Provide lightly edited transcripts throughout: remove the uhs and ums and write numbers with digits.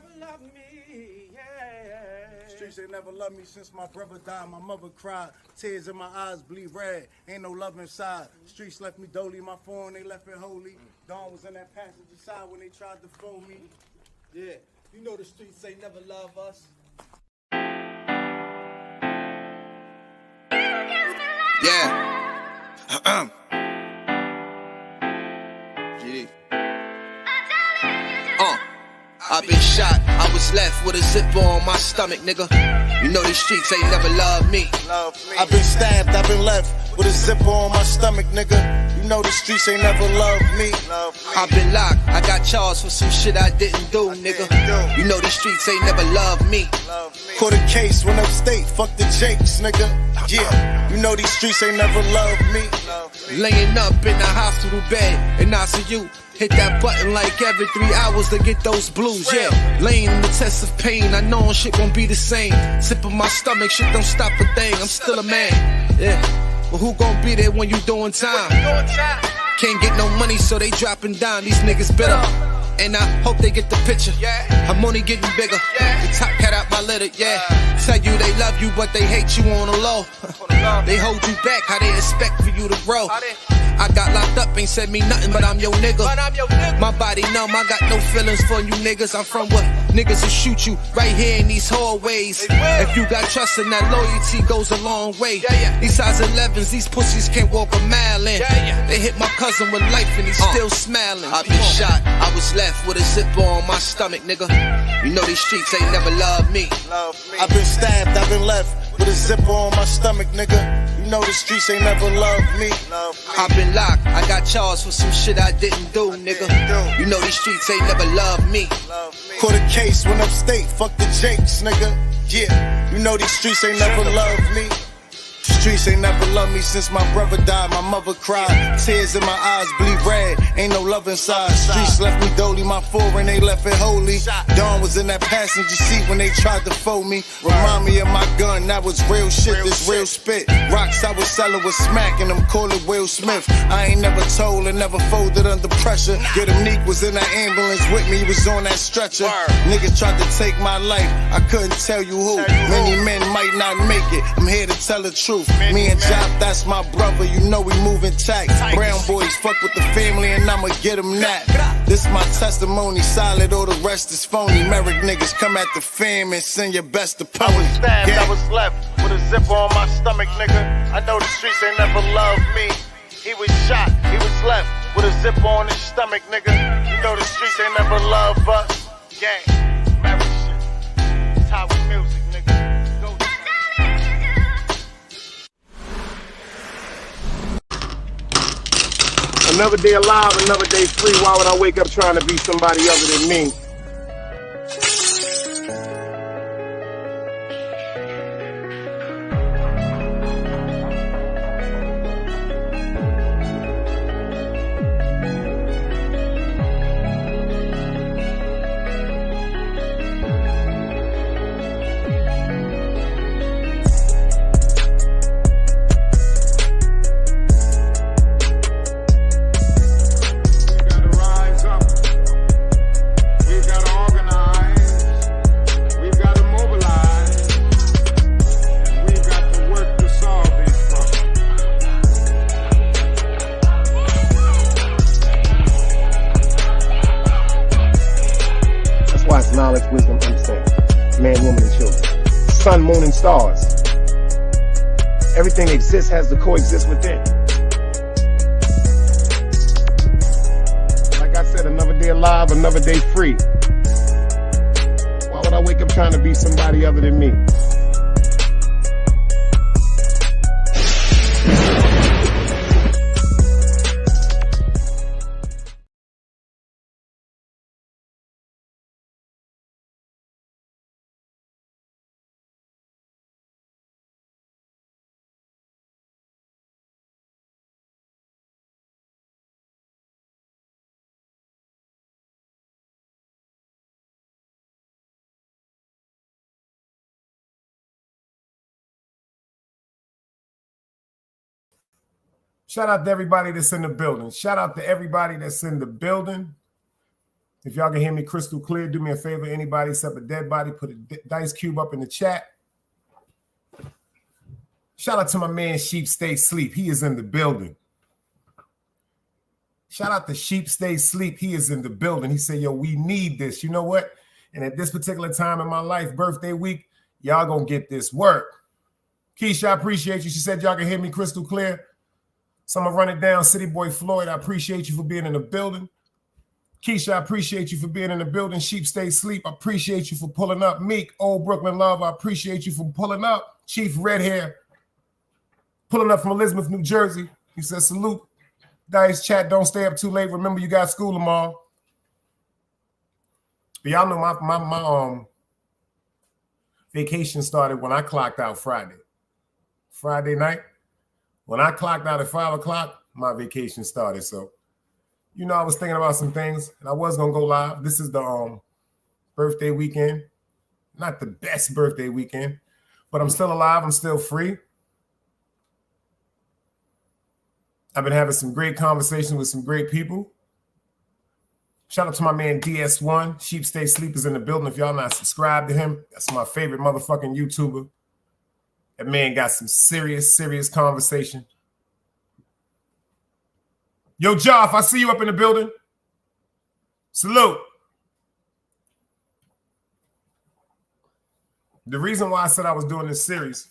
never loved me, yeah. Streets ain't never loved me since my brother died. My mother cried, tears in my eyes bleed red. Ain't no love inside. Streets left me dolly, my phone they left it holy. Dawn was in that passenger side when they tried to phone me. Yeah, you know the streets ain't never love us. Yeah. GD. I've been shot, I was left with a zipper on my stomach, nigga. You know these streets ain't never loved me. I've been stabbed, I've been left with a zipper on my stomach, nigga. You know the streets ain't never loved me. I've been locked, I got charged for some shit I didn't do, nigga. You know these streets ain't never loved me. Caught a case, went upstate, fuck the Jakes, nigga. Yeah, you know these streets ain't never loved me. Laying up in the hospital bed in ICU. Hit that button like every 3 hours to get those blues, yeah. Laying in the test of pain, I know shit won't be the same. Sipping my stomach, shit don't stop a thing, I'm still a man, yeah. But who gon' be there when you doing time? Can't get no money, so they dropping down, these niggas bitter. And I hope they get the picture, I'm only getting bigger. The top cat out my litter, yeah. Tell you they love you, but they hate you on the low. They hold you back, how they expect for you to grow. I got locked up, ain't said me nothing, but I'm your nigga. My body numb, I got no feelings for you niggas. I'm from where niggas will shoot you right here in these hallways. If you got trust and that loyalty goes a long way. These size 11s, these pussies can't walk a mile in. They hit my cousin with life and he's still smiling. I've been shot, I was left with a zipper on my stomach, nigga. You know these streets ain't never loved me. I've been stabbed, I've been left with a zipper on my stomach, nigga. You know the streets ain't never loved me. I've been locked, I got charged for some shit I didn't do, nigga. You know these streets ain't never loved me. Caught a case, went upstate, fuck the Jakes, nigga. Yeah, you know these streets ain't never loved me. Streets ain't never loved me since my brother died. My mother cried, tears in my eyes bleed red. Ain't no love inside. Streets left me dolly, my foreign they left it holy. Dawn was in that passenger seat when they tried to fold me. Remind me of my gun, that was real shit, this real spit. Rocks I was selling was smacking them, call it Will Smith. I ain't never told and never folded under pressure. Yeah, them Neek was in that ambulance with me, he was on that stretcher. Niggas tried to take my life, I couldn't tell you who. Many men might not make it, I'm here to tell the truth. Me and Job, that's my brother, you know we moving tight. Brown boys fuck with the family and I'ma get them that. This my testimony, solid, all the rest is phony. Merrick niggas come at the fam and send your best opponent. I was stabbed, I was left with a zipper on my stomach, nigga. I know the streets ain't never loved me. He was shot, he was left with a zipper on his stomach, nigga. You know the streets ain't never loved us. Gang, Merrick shit, Tower music, nigga. Go. Another day alive, another day free. Why would I wake up trying to be somebody other than me? Knowledge, wisdom, understanding. Man, woman, and children. Sun, moon, and stars. Everything exists has to coexist within. Like I said, another day alive, another day free. Why would I wake up trying to be somebody other than me? Shout out to everybody that's in the building. Shout out to everybody that's in the building. If y'all can hear me crystal clear, do me a favor. Anybody except a dead body, put a dice cube up in the chat. Shout out to my man Sheep Stay Sleep. He is in the building. Shout out to Sheep Stay Sleep. He is in the building. He said, yo, we need this. You know what? And at this particular time in my life, birthday week, y'all gonna get this work. Keisha, I appreciate you. She said y'all can hear me crystal clear. So I'm gonna run it down. City Boy Floyd, I appreciate you for being in the building. Keisha, I appreciate you for being in the building. Sheep Stay Sleep, I appreciate you for pulling up. Meek, Old Brooklyn Love, I appreciate you for pulling up. Chief Red Hair, pulling up from Elizabeth, New Jersey. He says, salute. Dice chat, don't stay up too late. Remember, you got school tomorrow. But y'all know my vacation started when I clocked out Friday night. When I clocked out at 5 o'clock, my vacation started. So, you know, I was thinking about some things, and I was going to go live. This is the birthday weekend. Not the best birthday weekend, but I'm still alive. I'm still free. I've been having some great conversations with some great people. Shout out to my man DS1. Sheep Stay Sleep is in the building. If y'all not subscribed to him, that's my favorite motherfucking YouTuber. That man got some serious conversation. Yo, Joff, I see you up in the building. Salute. The reason why I said I was doing this series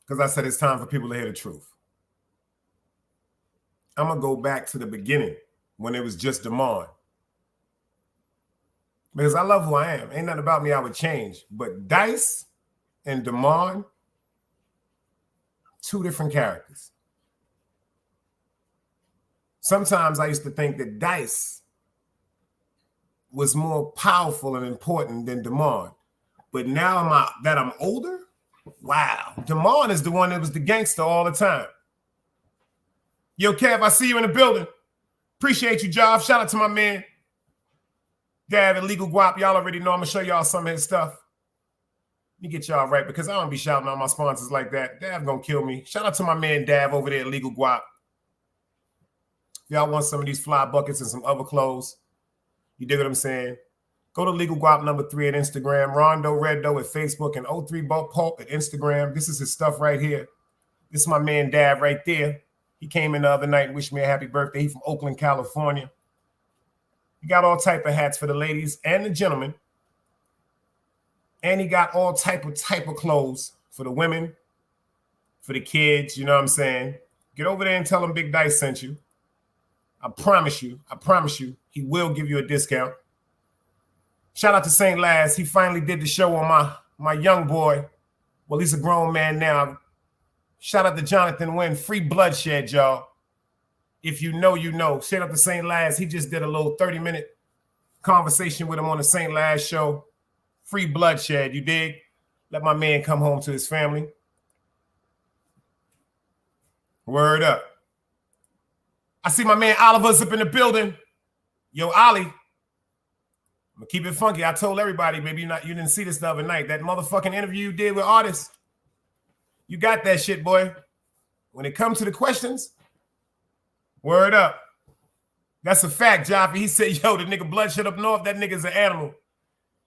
because I said it's time for people to hear the truth. I'm going to go back to the beginning when it was just Damon. Because I love who I am. Ain't nothing about me I would change. But Dice and Damon, two different characters. Sometimes I used to think that Dice was more powerful and important than Damon. But now that I'm older, wow. Damon is the one that was the gangster all the time. Yo, Kev, I see you in the building. Appreciate you, Job. Shout out to my man, Dav and Legal Guap. Y'all already know I'm going to show y'all some of his stuff. Let me get y'all right because I don't be shouting out my sponsors like that. Dav going to kill me. Shout out to my man, Dav, over there at Legal Guap. If y'all want some of these fly buckets and some other clothes, you dig what I'm saying? Go to Legal Guap number 3 at Instagram, Rondo Reddo at Facebook, and 03 Pulp at Instagram. This is his stuff right here. This is my man, Dav, right there. He came in the other night and wished me a happy birthday. He's from Oakland, California. He got all type of hats for the ladies and the gentlemen. And he got all type of clothes for the women, for the kids, you know what I'm saying? Get over there and tell him Big Dice sent you. I promise you, he will give you a discount. Shout out to St. Laz. He finally did the show on my young boy. Well, he's a grown man now. Shout out to Jonathan Wynn. Free bloodshed, y'all. If you know, you know. Shout out to St. Laz. He just did a little 30-minute conversation with him on the St. Laz show. Free bloodshed, you dig? Let my man come home to his family. Word up. I see my man Oliver's up in the building. Yo, Ollie. I'm gonna keep it funky. I told everybody, maybe you didn't see this the other night. That motherfucking interview you did with artists. You got that shit, boy. When it comes to the questions, word up. That's a fact, Joffy. He said, yo, the nigga Bloodshot up north, that nigga's an animal.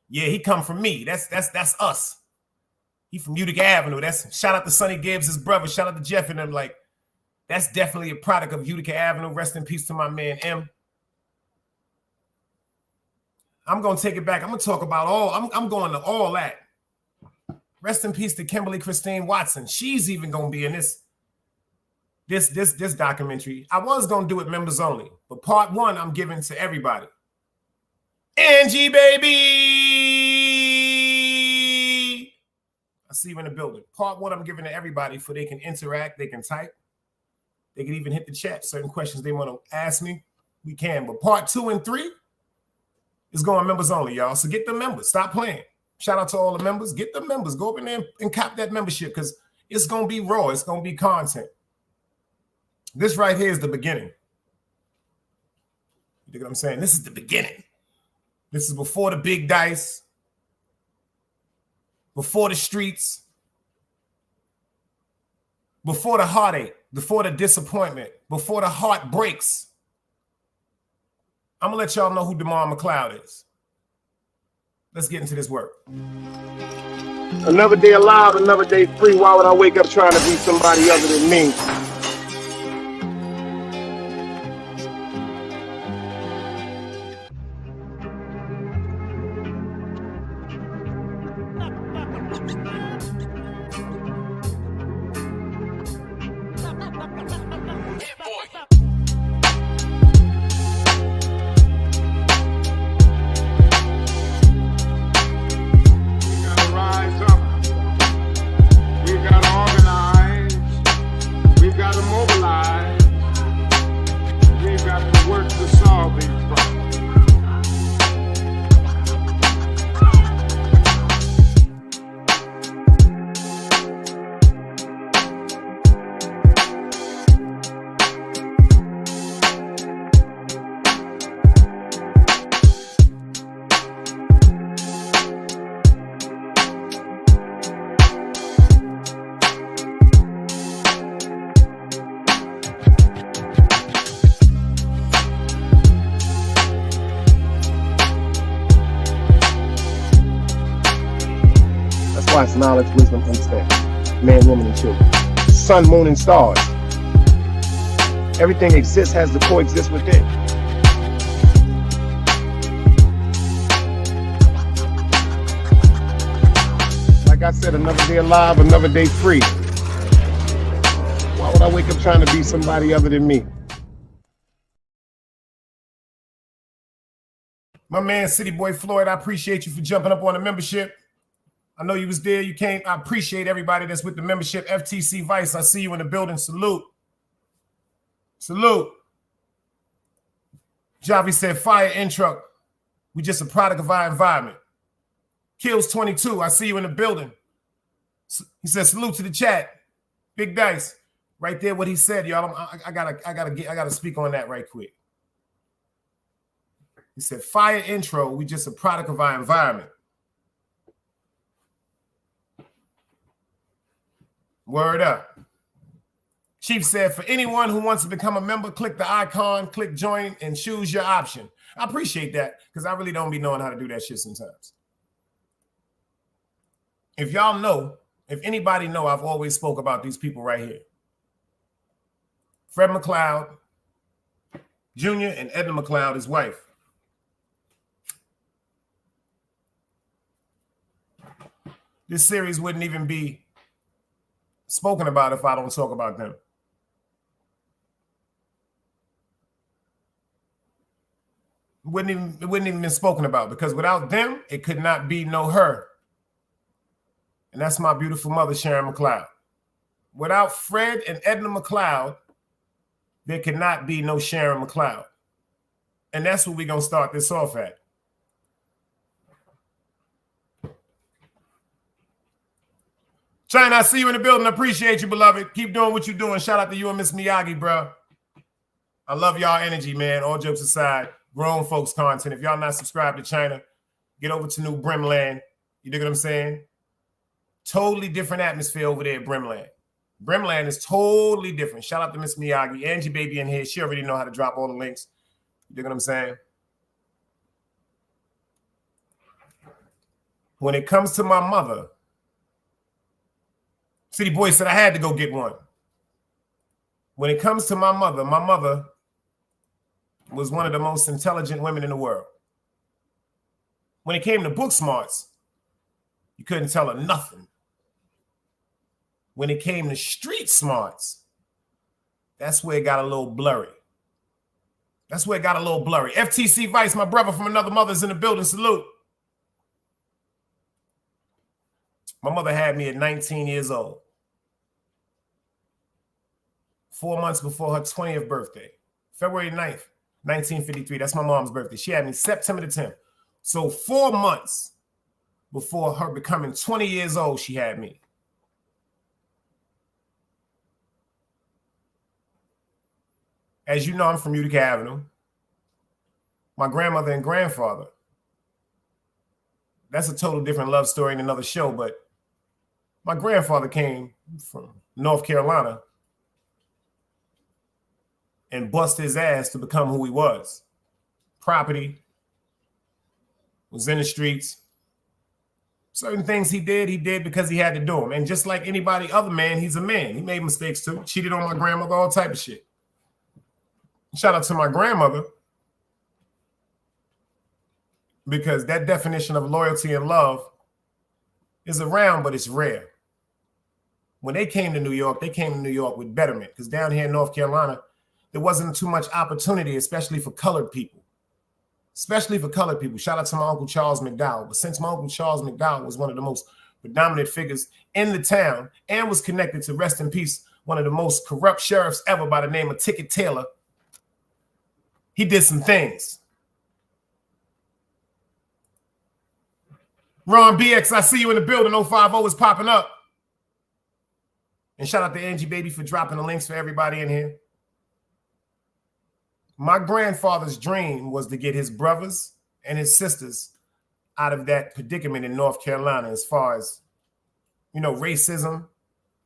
Yeah, he come from me. That's us. He from Utica Avenue. That's shout out to Sonny Gibbs, his brother. Shout out to Jeff and them. Like, that's definitely a product of Utica Avenue. Rest in peace to my man M. I'm gonna take it back. I'm gonna talk about I'm going to all that. Rest in peace to Kimberly Christine Watson. She's even gonna be in this documentary. I was gonna do it members only, but part 1 I'm giving to everybody. Angie, baby. I see you in the building. Part 1 I'm giving to everybody for they can interact, they can type, they can even hit the chat. Certain questions they want to ask me, we can. But part 2 and 3 is going members only, y'all. So get the members. Stop playing. Shout out to all the members. Get the members. Go up in there and cop that membership because it's going to be raw. It's going to be content. This right here is the beginning. You know what I'm saying? This is the beginning. This is before the big dice, before the streets, before the heartache, before the disappointment, before the heart breaks, I'm going to let y'all know who DeMar McLeod is. Let's get into this work. Another day alive, another day free. Why would I wake up trying to be somebody other than me? It's knowledge, wisdom, understanding. Man, woman, and children. Sun, moon, and stars. Everything exists has to coexist within. Like I said, another day alive, another day free. Why would I wake up trying to be somebody other than me? My man, City Boy Floyd, I appreciate you for jumping up on the membership. I know you was there. You came. I appreciate everybody that's with the membership. FTC Vice, I see you in the building. Salute. Salute. Javi said, fire in truck. We just a product of our environment. Kills 22, I see you in the building. He said, salute to the chat. Big Dice. Right there what he said, y'all. I gotta speak on that right quick. He said, fire intro. We just a product of our environment. Word up. Chief said, for anyone who wants to become a member, click the icon, click join, and choose your option. I appreciate that because I really don't be knowing how to do that shit sometimes. If y'all know, if anybody know, I've always spoke about these people right here. Fred McLeod Jr. and Edna McLeod, his wife. This series wouldn't even be spoken about if I don't talk about them. It wouldn't even been spoken about because without them, it could not be no her. And that's my beautiful mother, Sharon McLeod. Without Fred and Edna McLeod, there could not be no Sharon McLeod. And that's what we're going to start this off at. China, I see you in the building. Appreciate you, beloved. Keep doing what you're doing. Shout out to you and Miss Miyagi, bro. I love y'all energy, man. All jokes aside, grown folks content. If y'all not subscribed to China, get over to New Brimland. You dig what I'm saying? Totally different atmosphere over there at Brimland. Brimland is totally different. Shout out to Miss Miyagi. Angie baby in here. She already know how to drop all the links. You dig what I'm saying? When it comes to my mother, City Boy said I had to go get one. When it comes to my mother was one of the most intelligent women in the world. When it came to book smarts, you couldn't tell her nothing. When it came to street smarts, that's where it got a little blurry. That's where it got a little blurry. FTC Vice, my brother from another mother's in the building. Salute. My mother had me at 19 years old. 4 months before her 20th birthday. February 9th, 1953. That's my mom's birthday. She had me September the 10th. So 4 months before her becoming 20 years old, she had me. As you know, I'm from Utica Avenue. My grandmother and grandfather. That's a total different love story in another show, but my grandfather came from North Carolina and bust his ass to become who he was. Property, was in the streets. Certain things he did because he had to do them. And just like anybody other man, he's a man. He made mistakes too. Cheated on my grandmother, all type of shit. Shout out to my grandmother, because that definition of loyalty and love is around, but it's rare. When they came to New York, they came to New York with betterment, because down here in North Carolina, there wasn't too much opportunity, especially for colored people. Shout out to my Uncle Charles McDowell. But since my Uncle Charles McDowell was one of the most predominant figures in the town and was connected to, rest in peace, one of the most corrupt sheriffs ever by the name of Ticket Taylor, he did some things. Ron BX, I see you in the building. 050 is popping up. And shout out to Angie Baby for dropping the links for everybody in here. My grandfather's dream was to get his brothers and his sisters out of that predicament in North Carolina, as far as, racism,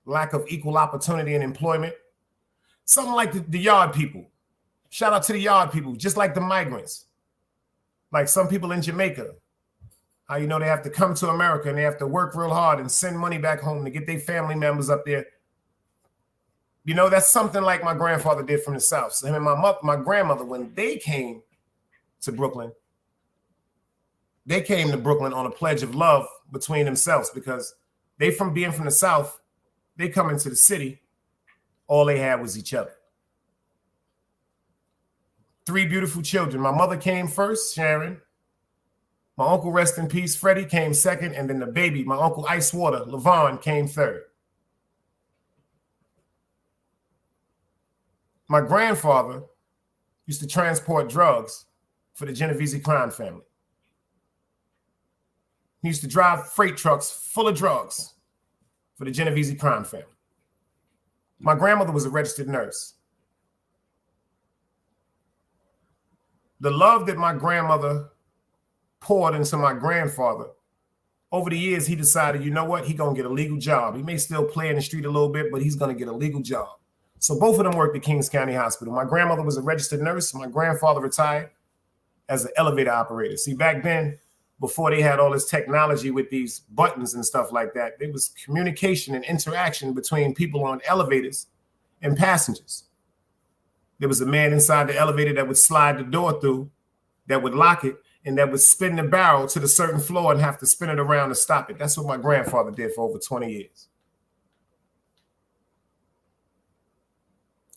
lack of equal opportunity in employment. Something like the yard people. Shout out to the yard people, just like the migrants. Like some people in Jamaica. How they have to come to America and they have to work real hard and send money back home to get their family members up there. That's something like my grandfather did from the South. So him and my grandmother, when they came to Brooklyn, they came to Brooklyn on a pledge of love between themselves, because they, from being from the South, they come into the city, all they had was each other. 3 beautiful children. My mother came first, Sharon. My uncle, rest in peace, Freddie, came second. And then the baby, my uncle Ice Water, Levon, came third. My grandfather used to transport drugs for the Genovese crime family. He used to drive freight trucks full of drugs for the Genovese crime family. My grandmother was a registered nurse. The love that my grandmother poured into my grandfather, over the years, he decided, you know what? He's going to get a legal job. He may still play in the street a little bit, but he's going to get a legal job. So both of them worked at Kings County Hospital. My grandmother was a registered nurse. My grandfather retired as an elevator operator. See, back then, before they had all this technology with these buttons and stuff like that, there was communication and interaction between people on elevators and passengers. There was a man inside the elevator that would slide the door through, that would lock it, and that would spin the barrel to the certain floor and have to spin it around to stop it. That's what my grandfather did for over 20 years.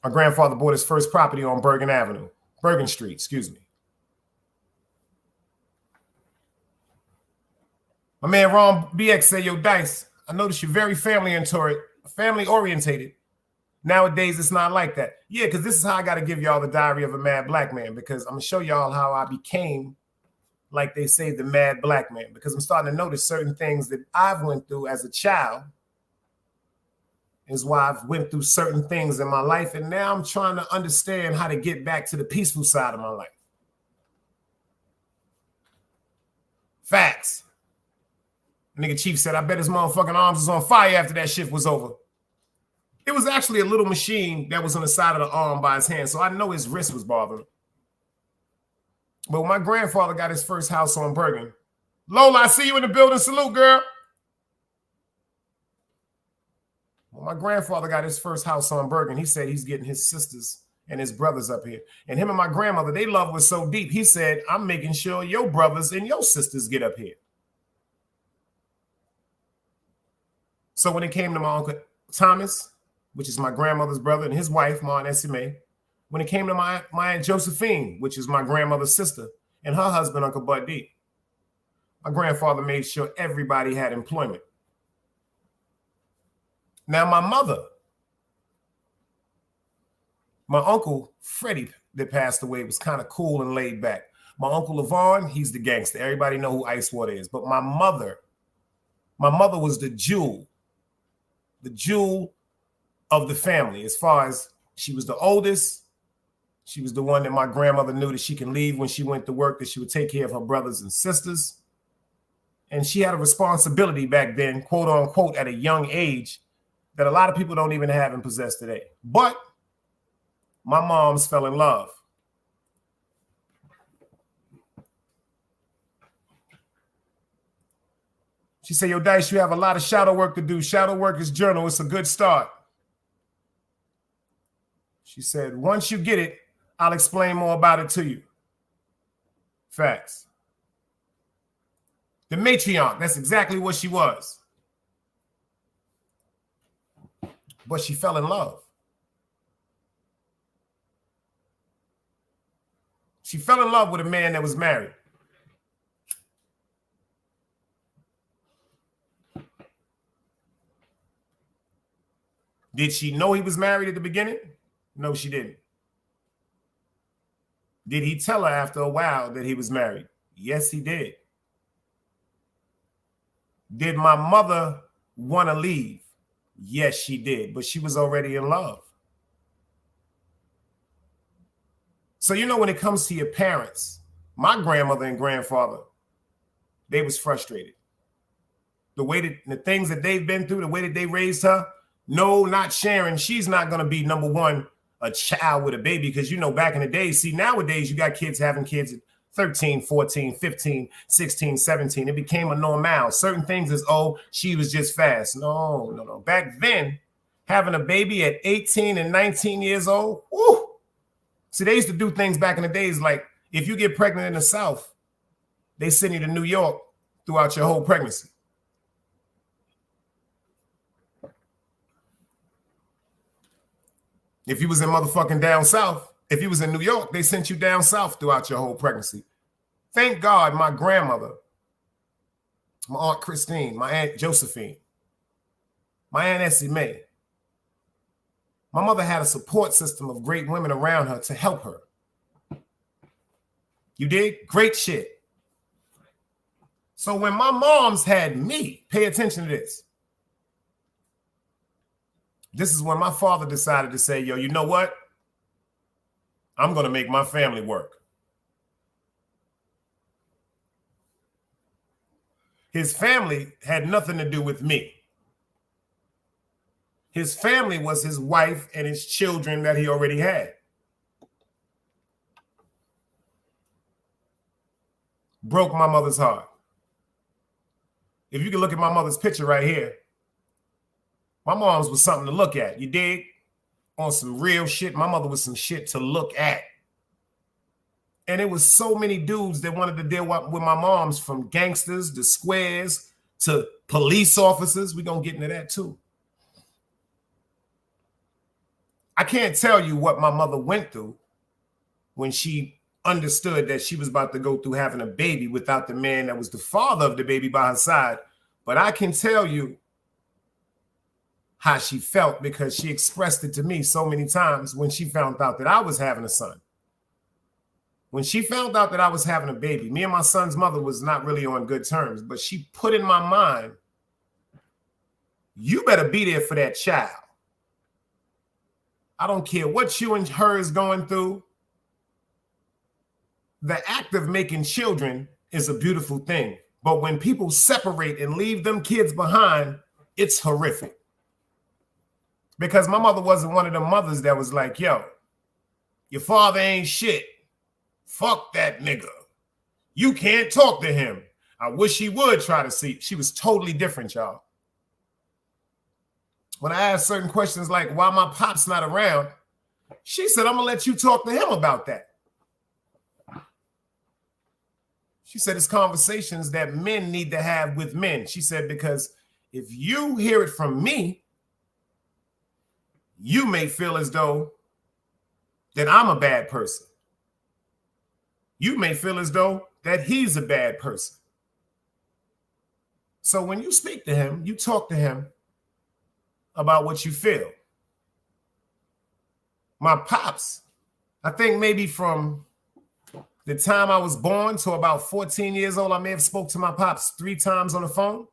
My grandfather bought his first property on Bergen Street, excuse me. My man Ron BX said, yo, Dice, I noticed you're very family orientated. Nowadays, it's not like that. Yeah, because this is how I got to give y'all the diary of a mad black man, because I'm going to show y'all how I became, like they say, the mad black man, because I'm starting to notice certain things that I've went through as a child is why I've went through certain things in my life. And now I'm trying to understand how to get back to the peaceful side of my life. Facts. Nigga Chief said, I bet his motherfucking arms was on fire after that shift was over. It was actually a little machine that was on the side of the arm by his hand, so I know his wrist was bothering him. But when my grandfather got his first house on Bergen, Lola, I see you in the building. Salute, girl. When my grandfather got his first house on Bergen, he said he's getting his sisters and his brothers up here. And him and my grandmother, their love was so deep, he said, I'm making sure your brothers and your sisters get up here. So when it came to my Uncle Thomas, which is my grandmother's brother, and his wife, Ma and Esime, when it came to my Aunt Josephine, which is my grandmother's sister, and her husband, Uncle Bud D, my grandfather made sure everybody had employment. Now, my mother, my Uncle Freddie that passed away was kind of cool and laid back. My Uncle Levon, he's the gangster. Everybody know who Ice Water is. But my mother was the jewel of the family. As far as she was the oldest, she was the one that my grandmother knew that she can leave when she went to work, that she would take care of her brothers and sisters. And she had a responsibility back then, quote unquote, at a young age that a lot of people don't even have and possess today. But my moms fell in love. She said, yo, Dice, you have a lot of shadow work to do. Shadow work is journal. It's a good start. She said, once you get it, I'll explain more about it to you. Facts. The matriarch, that's exactly what she was. But she fell in love. She fell in love with a man that was married. Did she know he was married at the beginning? No, she didn't. Did he tell her after a while that he was married? Yes, he did. Did my mother want to leave? Yes, she did, but she was already in love. So, you know, when it comes to your parents, my grandmother and grandfather, they was frustrated. The way that the things that they've been through, the way that they raised her, no, not Sharon. She's not going to be, number one, a child with a baby, because, you know, back in the day, see, nowadays you got kids having kids at 13, 14, 15, 16, 17. It became a normal. Certain things is, oh, she was just fast. No. Back then, having a baby at 18 and 19 years old, whoo. See, they used to do things back in the days like if you get pregnant in the South, they send you to New York throughout your whole pregnancy. If you was in motherfucking down south, if you was in New York, they sent you down south throughout your whole pregnancy. Thank God my grandmother, my Aunt Christine, my Aunt Josephine, my Aunt Essie Mae, my mother had a support system of great women around her to help her. You dig? Great shit. So when my moms had me, pay attention to this. This is when my father decided to say, yo, you know what? I'm going to make my family work. His family had nothing to do with me. His family was his wife and his children that he already had. Broke my mother's heart. If you can look at my mother's picture right here, my mom's was something to look at. You dig? On some real shit. My mother was some shit to look at. And it was so many dudes that wanted to deal with my moms, from gangsters to squares to police officers. We're going to get into that too. I can't tell you what my mother went through when she understood that she was about to go through having a baby without the man that was the father of the baby by her side. But I can tell you how she felt, because she expressed it to me so many times when she found out that I was having a son. When she found out that I was having a baby, me and my son's mother was not really on good terms, but she put in my mind, you better be there for that child. I don't care what you and her is going through. The act of making children is a beautiful thing. But when people separate and leave them kids behind, it's horrific. Because my mother wasn't one of them mothers that was like, yo, your father ain't shit. Fuck that nigga. You can't talk to him. I wish he would try to see. She was totally different, y'all. When I asked certain questions like, why my pop's not around, she said, I'm going to let you talk to him about that. She said, it's conversations that men need to have with men. She said, because if you hear it from me, you may feel as though that I'm a bad person. You may feel as though that he's a bad person. So when you speak to him, you talk to him about what you feel. My pops, I think maybe from the time I was born to about 14 years old, I may have spoke to my pops 3 times on the phone.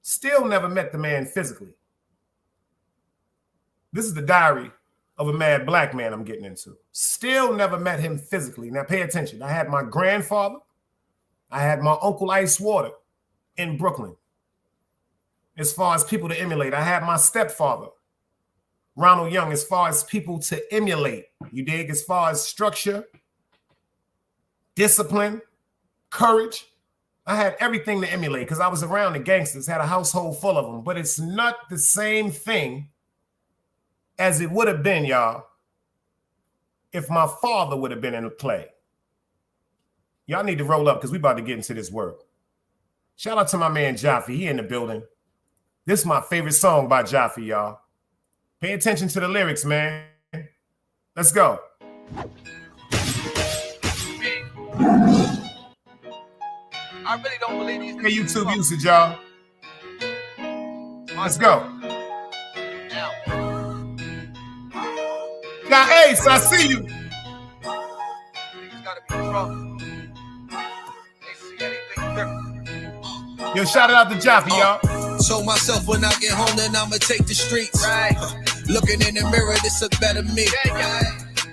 Still never met the man physically. This is the diary of a mad black man I'm getting into. Still never met him physically. Now pay attention. I had my grandfather. I had my Uncle Ice Water in Brooklyn. As far as people to emulate, I had my stepfather, Ronald Young, as far as people to emulate. You dig? As far as structure, discipline, courage. I had everything to emulate because I was around the gangsters, had a household full of them. But it's not the same thing as it would have been, y'all, if my father would have been in the play. Y'all need to roll up because we about to get into this work. Shout out to my man Jaffe. He in the building. This is my favorite song by Jaffe, y'all. Pay attention to the lyrics, man. Let's go. I really don't believe these Hey, YouTube usage, y'all. Let's go. Got Ace, I see you. Niggas gotta be drunk. They see anything different. Yo, shout it out to Jaffe, y'all. Told myself when I get home, then I'ma take the streets. Right. Looking in the mirror, this a better me.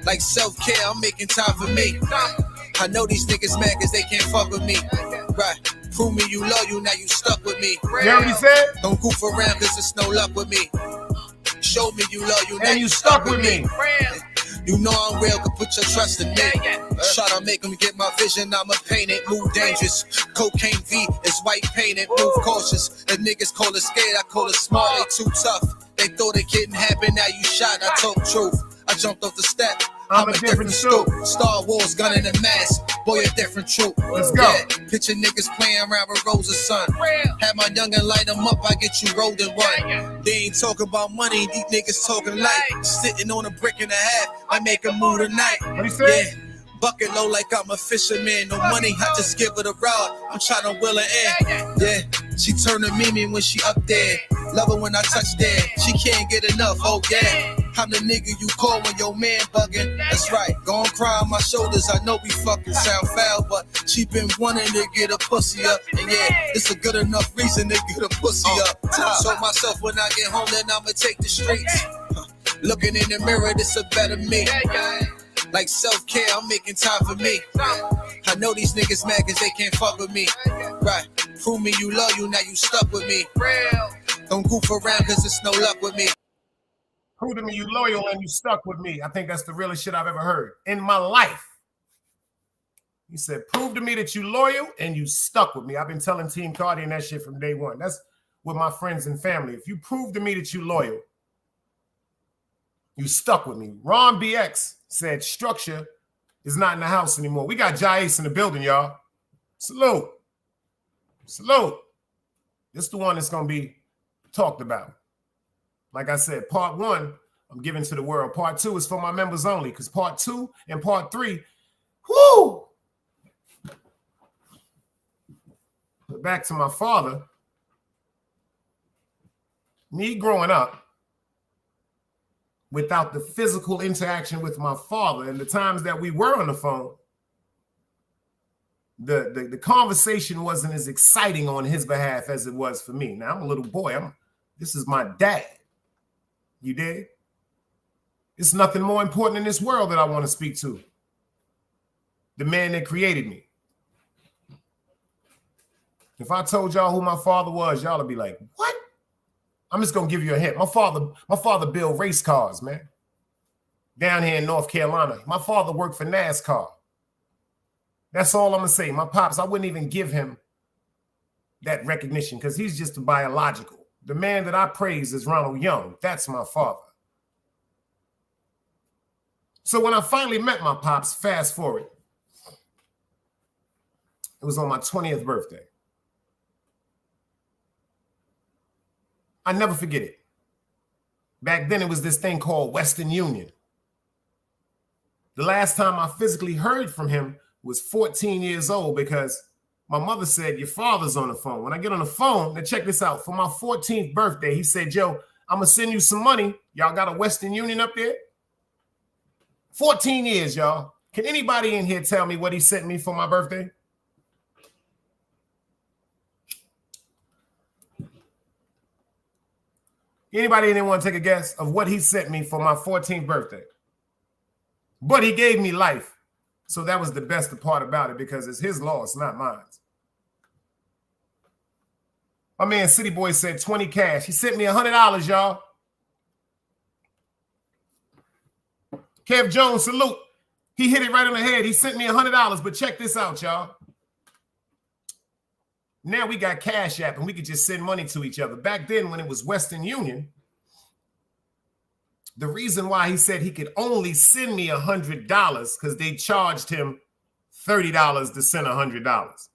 Like self-care, I'm making time for me. I know these niggas mad cause they can't fuck with me. Right. Prove me you loyal, now you stuck with me. You know what he said? Don't goof around cause there's no luck with me. Show me you loyal, now And you stuck with me. You know I'm real, can put your trust in me. Try to make them get my vision, I'ma paint it. Move dangerous. Cocaine V is white painted. Move cautious. The niggas call it scared, I call it smart. They too tough. They thought it couldn't happen, now you shot. I talk truth. I jumped off the step. I'm a different stoop. Star Wars gun in a mask. Boy, a different troop. Let's go. Yeah. Picture niggas playing around with Rosa's son. Have my youngin' light them up, I get you rolled in one. They ain't talking about money, these niggas talking light. Sitting on a brick and a half, I make a move tonight. What he said? Yeah. Bucket low like I'm a fisherman. No money, I just give her the rod. I'm trying to wheel her in. Yeah, she turn to Mimi when she up there. Love her when I touch there. She can't get enough, oh yeah. I'm the nigga you call when your man bugging. That's right, gon' cry on my shoulders. I know we fucking sound foul, but she been wanting to get a pussy up. And yeah, it's a good enough reason to get a pussy up. Told myself when I get home, then I'ma take the streets. Looking in the mirror, this a better me. Like self-care, I'm making time for me. I know these niggas mad cause they can't fuck with me. Right, prove me you loyal, now you stuck with me. Don't goof around cause it's no luck with me. Prove to me you loyal and you stuck with me. I think that's the realest shit I've ever heard in my life. He said, prove to me that you loyal and you stuck with me. I've been telling Team Cardi and that shit from day one. That's with my friends and family. If you prove to me that you loyal, you stuck with me. Ron BX said structure is not in the house anymore. We got Jai Ace in the building, y'all. Salute. Salute. This is the one that's going to be talked about. Like I said, part 1, I'm giving to the world. Part 2 is for my members only because part 2 and part 3, whoo! But back to my father. Me growing up without the physical interaction with my father and the times that we were on the phone, the conversation wasn't as exciting on his behalf as it was for me. Now, I'm a little boy. This is my dad. You dig? It's nothing more important in this world that I want to speak to. The man that created me. If I told y'all who my father was, y'all would be like, what? I'm just going to give you a hint. My father built race cars, man. Down here in North Carolina. My father worked for NASCAR. That's all I'm going to say. My pops, I wouldn't even give him that recognition because he's just a biological. The man that I praise is Ronald Young. That's my father. So when I finally met my pops, fast forward, it was on my 20th birthday. I never forget it. Back then, it was this thing called Western Union. The last time I physically heard from him was 14 years old because my mother said, your father's on the phone. When I get on the phone, now check this out. For my 14th birthday, he said, Joe, I'm going to send you some money. Y'all got a Western Union up there? 14 years, y'all. Can anybody in here tell me what he sent me for my birthday? Anybody in here want to take a guess of what he sent me for my 14th birthday? But he gave me life. So that was the best part about it because it's his loss, not mine. My man City Boy said 20 cash. He sent me $100, y'all. Kev Jones, salute. He hit it right on the head. He sent me $100, but check this out, y'all. Now we got Cash App and we could just send money to each other. Back then when it was Western Union, the reason why he said he could only send me $100 because they charged him $30 to send $100.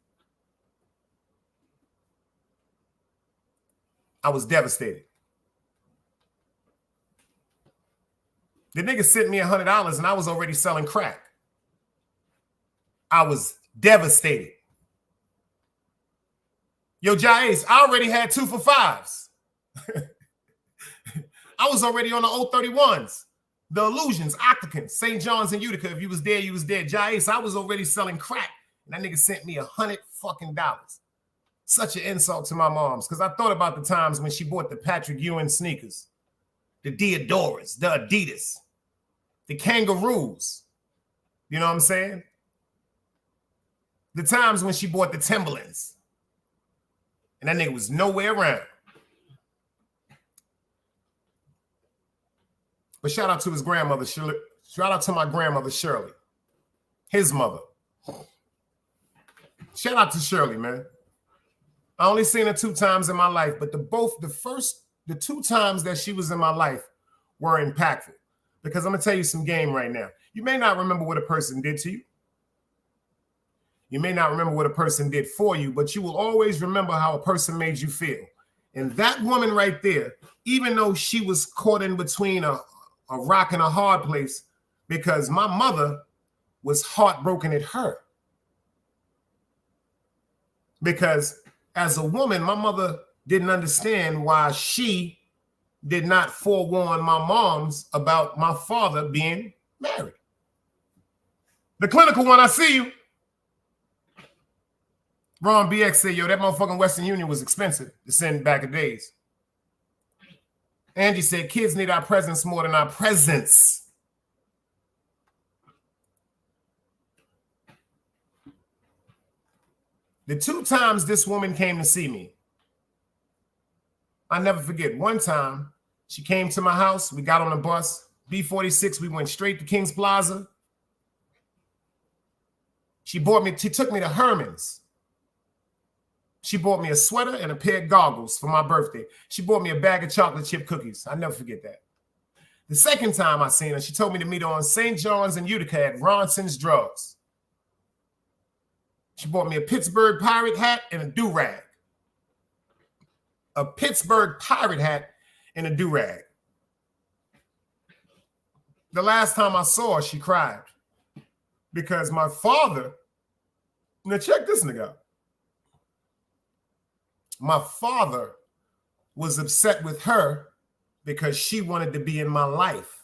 I was devastated. The nigga sent me $100 and I was already selling crack. I was devastated. Yo, Jais, I already had 2 for $5s. I was already on the 031s, the Illusions, Octacons, St. John's and Utica. If you was there, you was there. Jais, I was already selling crack. And that nigga sent me $100 fucking. Such an insult to my moms, because I thought about the times when she bought the Patrick Ewing sneakers, the Diodoras, the Adidas, the Kangaroos. You know what I'm saying? The times when she bought the Timberlands. And that nigga was nowhere around. But shout out to his grandmother, Shirley. Shout out to my grandmother, Shirley. His mother. Shout out to Shirley, man. I only seen her 2 times in my life, but the 2 times that she was in my life were impactful. Because I'm going to tell you some game right now. You may not remember what a person did to you. You may not remember what a person did for you, but you will always remember how a person made you feel. And that woman right there, even though she was caught in between a rock and a hard place, because my mother was heartbroken at her. Because as a woman, my mother didn't understand why she did not forewarn my moms about my father being married. The clinical one, I see you. Ron BX said, yo, that motherfucking Western Union was expensive to send back in days. Angie said, kids need our presence more than our presence. The 2 times this woman came to see me, I never forget. One time, she came to my house. We got on a bus, B46. We went straight to Kings Plaza. She took me to Herman's. She bought me a sweater and a pair of goggles for my birthday. She bought me a bag of chocolate chip cookies. I never forget that. The second time I seen her, she told me to meet her on St. John's and Utica at Ronson's Drugs. She bought me a Pittsburgh Pirate hat and a do-rag. A Pittsburgh Pirate hat and a do-rag. The last time I saw her, she cried. Because my father, now check this nigga out. My father was upset with her because she wanted to be in my life.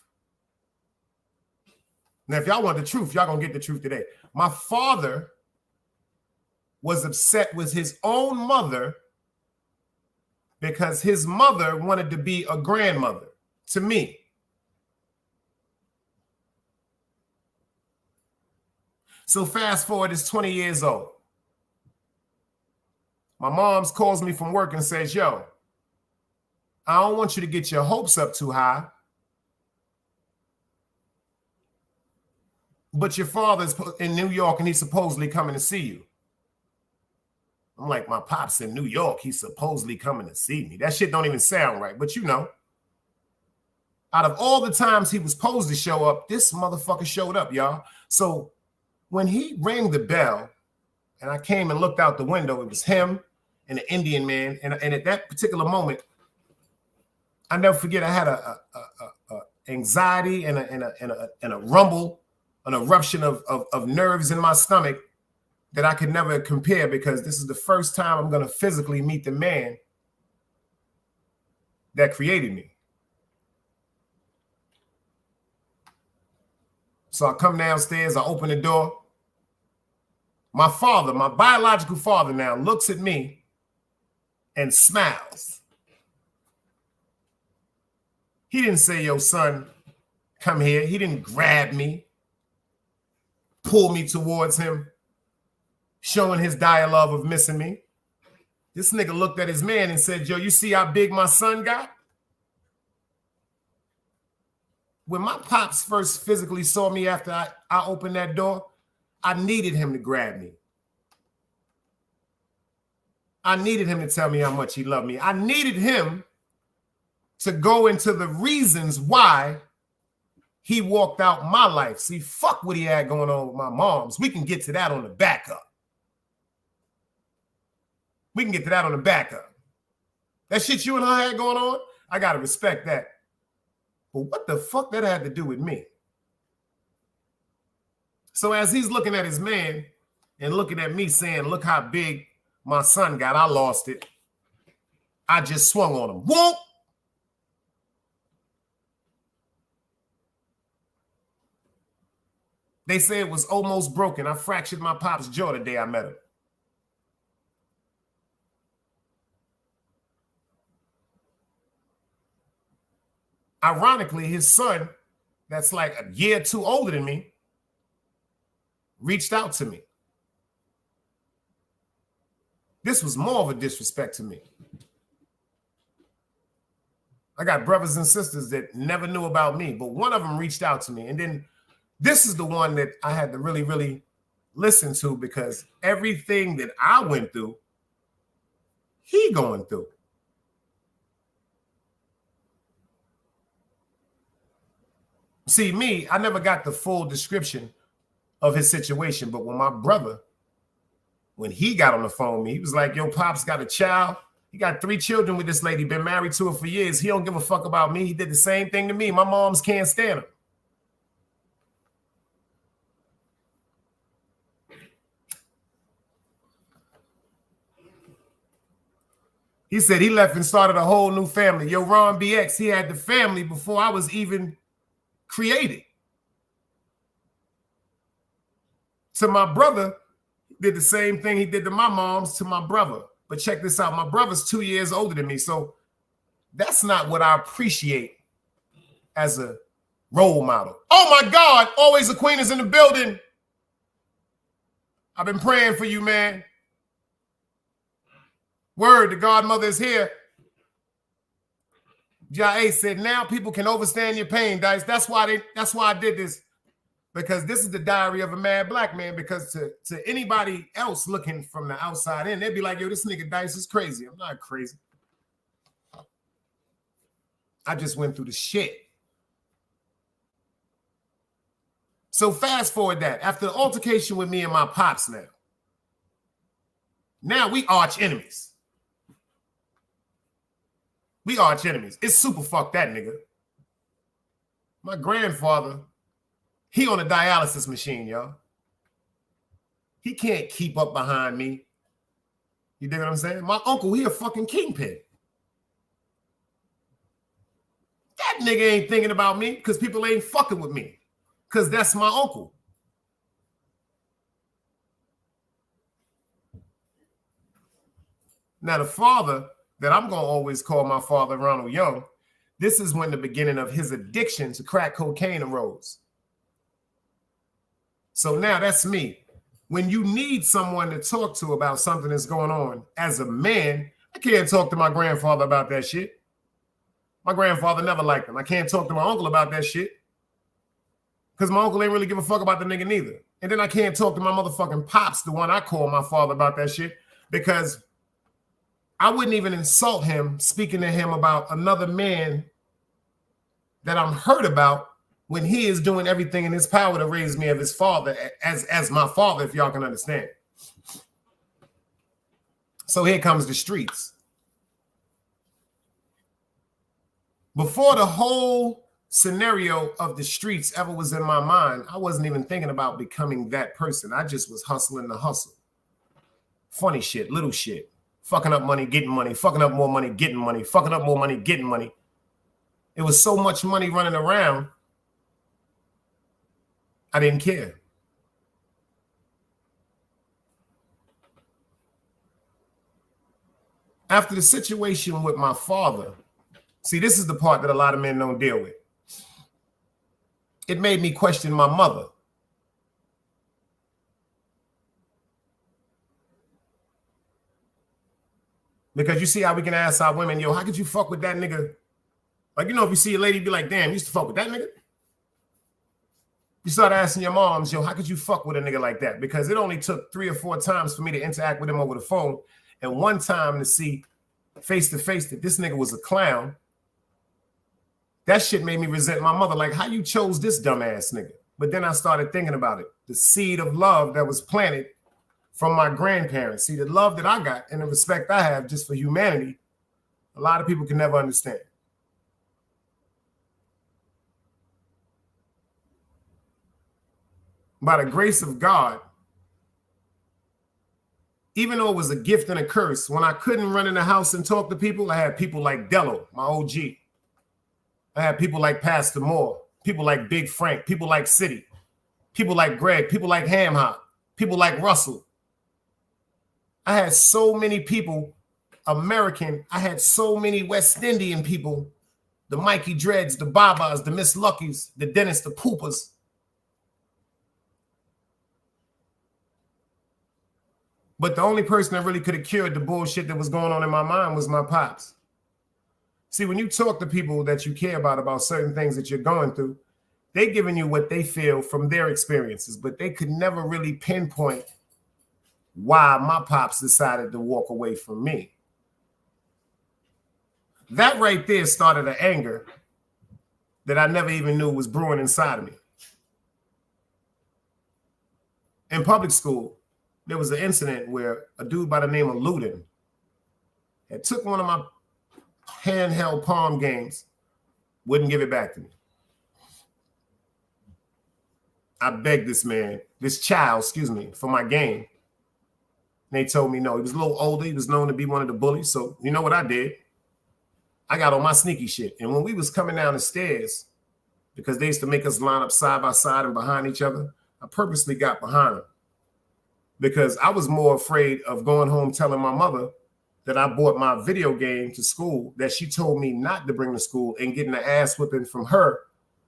Now, if y'all want the truth, y'all gonna get the truth today. My father was upset with his own mother because his mother wanted to be a grandmother to me. So fast forward, it's 20 years old. My mom's calls me from work and says, yo, I don't want you to get your hopes up too high, but your father's in New York and he's supposedly coming to see you. I'm like, my pop's in New York. He's supposedly coming to see me. That shit don't even sound right. But you know, out of all the times he was supposed to show up, this motherfucker showed up, y'all. So when he rang the bell and I came and looked out the window, it was him and an Indian man. And at that particular moment, I never forget, I had a anxiety and a rumble, an eruption of nerves in my stomach that I could never compare, because this is the first time I'm going to physically meet the man that created me. So I come downstairs, I open the door. My father, my biological father now, looks at me and smiles. He didn't say, yo, son, come here. He didn't grab me, pull me towards him, showing his dialogue of missing me. This nigga looked at his man and said, yo, you see how big my son got? when my pops first physically saw me after I opened that door, I needed him to grab me. I needed him to tell me how much he loved me. I needed him to go into the reasons why he walked out my life. See, fuck what he had going on with my moms. We can get to that on the backup. We can get to that on the backup. That shit you and her had going on, I got to respect that. But what the fuck that had to do with me? So as he's looking at his man and looking at me saying, look how big my son got, I lost it. I just swung on him. Whoop! They say it was almost broken. I fractured my pop's jaw the day I met him. Ironically, his son, that's like a year or two older than me, reached out to me. This was more of a disrespect to me. I got brothers and sisters that never knew about me, but one of them reached out to me. And then this is the one that I had to really, really listen to, because everything that I went through, he going through. See, me, I never got the full description of his situation, but when my brother, when he got on the phone with me, he was like, yo, Pop's got a child. He got 3 children with this lady, been married to her for years. He don't give a fuck about me. He did the same thing to me. My moms can't stand him. He said he left and started a whole new family. Yo, Ron BX, he had the family before I was even created. To my brother, did the same thing he did to my moms to my brother. But check this out. My brother's 2 years older than me. So that's not what I appreciate as a role model. Oh my God, always a queen is in the building. I've been praying for you, man. Word, the godmother is here. Ja said, now people can overstand your pain, Dice. That's why I did this. Because this is the diary of a mad black man. Because to anybody else looking from the outside in, they'd be like, yo, this nigga Dice is crazy. I'm not crazy. I just went through the shit. So fast forward that. After the altercation with me and my pops now we arch enemies. We arch enemies. It's super fuck that nigga. My grandfather, he on a dialysis machine, y'all. He can't keep up behind me. You dig what I'm saying? My uncle, he a fucking kingpin. That nigga ain't thinking about me because people ain't fucking with me. Because that's my uncle. Now, the father that I'm going to always call my father, Ronald Young, this is when the beginning of his addiction to crack cocaine arose. So now that's me. When you need someone to talk to about something that's going on, as a man, I can't talk to my grandfather about that shit. My grandfather never liked him. I can't talk to my uncle about that shit because my uncle ain't really give a fuck about the nigga neither. And then I can't talk to my motherfucking pops, the one I call my father, about that shit, because I wouldn't even insult him speaking to him about another man that I'm hurt about when he is doing everything in his power to raise me as his father, as my father, if y'all can understand. So here comes the streets. Before the whole scenario of the streets ever was in my mind, I wasn't even thinking about becoming that person. I just was hustling the hustle. Funny shit, little shit. Fucking up money, getting money, fucking up more money, getting money, fucking up more money, getting money. It was so much money running around, I didn't care. After the situation with my father, see, this is the part that a lot of men don't deal with. It made me question my mother. Because you see how we can ask our women, yo, how could you fuck with that nigga? Like, you know, if you see a lady, be like, damn, you used to fuck with that nigga? You start asking your moms, yo, how could you fuck with a nigga like that? Because it only took 3 or 4 times for me to interact with him over the phone, and one time to see face to face that this nigga was a clown. That shit made me resent my mother. Like, how you chose this dumbass nigga? But then I started thinking about it. The seed of love that was planted from my grandparents. See, the love that I got and the respect I have just for humanity, a lot of people can never understand. By the grace of God, even though it was a gift and a curse, when I couldn't run in the house and talk to people, I had people like Dello, my OG. I had people like Pastor Moore, people like Big Frank, people like City, people like Greg, people like Ham Hock, people like Russell. I had so many people, American. I had so many West Indian people, the Mikey Dreads, the Babas, the Miss Luckies, the Dennis, the Poopers. But the only person that really could have cured the bullshit that was going on in my mind was my pops. See, when you talk to people that you care about certain things that you're going through, they're giving you what they feel from their experiences, but they could never really pinpoint why my pops decided to walk away from me. That right there started an anger that I never even knew was brewing inside of me. In public school, there was an incident where a dude by the name of Ludin had took one of my handheld palm games, wouldn't give it back to me. I begged this child, for my game. And they told me no. He was a little older. He was known to be one of the bullies. So you know what I did? I got on my sneaky shit. And when we was coming down the stairs, because they used to make us line up side by side and behind each other, I purposely got behind him. Because I was more afraid of going home telling my mother that I bought my video game to school, that she told me not to bring to school, and getting the ass whipping from her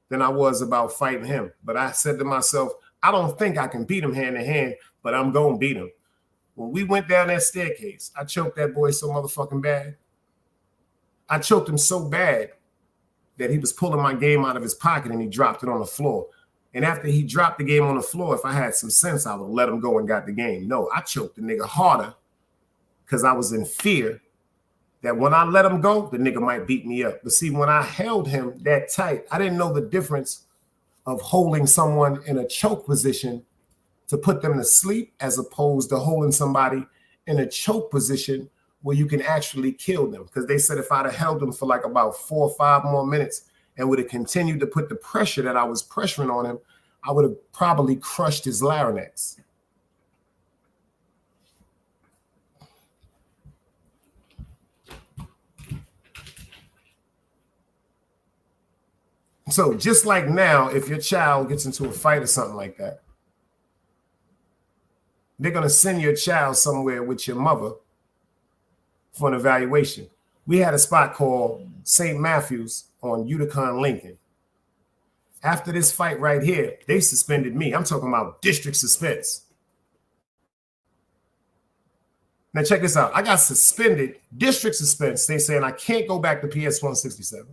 than I was about fighting him. But I said to myself, I don't think I can beat him hand to hand, but I'm going to beat him. When we went down that staircase, I choked that boy so motherfucking bad. I choked him so bad that he was pulling my game out of his pocket and he dropped it on the floor. And after he dropped the game on the floor, if I had some sense, I would let him go and got the game. No, I choked the nigga harder because I was in fear that when I let him go, the nigga might beat me up. But see, when I held him that tight, I didn't know the difference of holding someone in a choke position to put them to sleep as opposed to holding somebody in a choke position where you can actually kill them. Because they said if I'd have held them for like about 4 or 5 more minutes and would have continued to put the pressure that I was pressuring on him, I would have probably crushed his larynx. So just like now, if your child gets into a fight or something like that, they're going to send your child somewhere with your mother for an evaluation. We had a spot called St. Matthew's on Utica and Lincoln. After this fight right here, they suspended me. I'm talking about district suspense. Now check this out. I got suspended, district suspense. They saying I can't go back to PS1 67.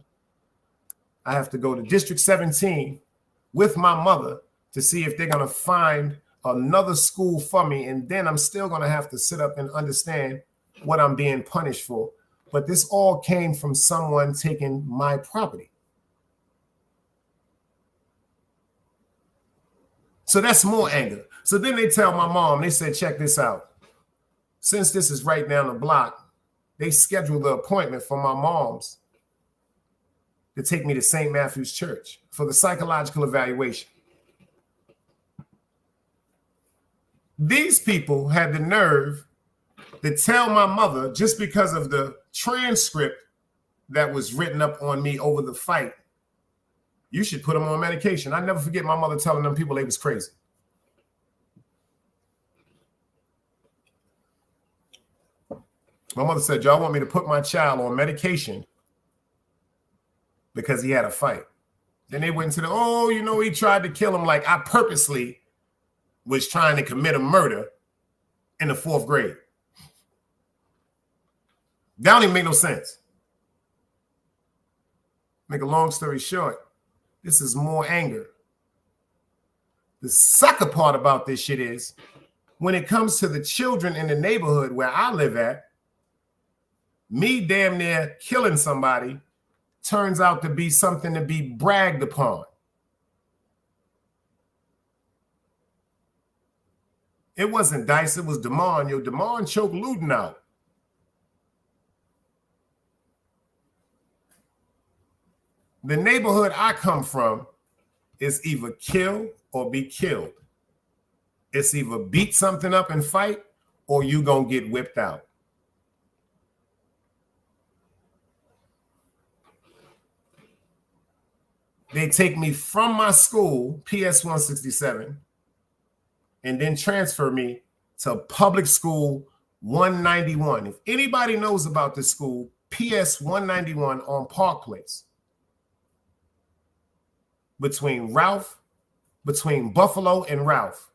I have to go to District 17 with my mother to see if they're going to find another school for me. And then I'm still going to have to sit up and understand what I'm being punished for. But this all came from someone taking my property. So that's more anger. So then they tell my mom, they said, check this out. Since this is right down the block, they scheduled the appointment for my mom's to take me to St. Matthew's Church for the psychological evaluation. These people had the nerve to tell my mother, just because of the transcript that was written up on me over the fight, you should put them on medication. I never forget my mother telling them people they was crazy. My mother said, y'all want me to put my child on medication because he had a fight. Then they went into he tried to kill him. Like I purposely was trying to commit a murder in the 4th grade. That don't even make no sense. Make a long story short, this is more anger. The sucker part about this shit is when it comes to the children in the neighborhood where I live at, me damn near killing somebody turns out to be something to be bragged upon. It wasn't Dice, it was Damon. Yo, Damon choked Luden out. The neighborhood I come from is either kill or be killed. It's either beat something up and fight or you gonna get whipped out. They take me from my school, ps.1 and then transfer me to public school 191. If anybody knows about this school, ps.1 on Park Place. Between Buffalo and Ralph,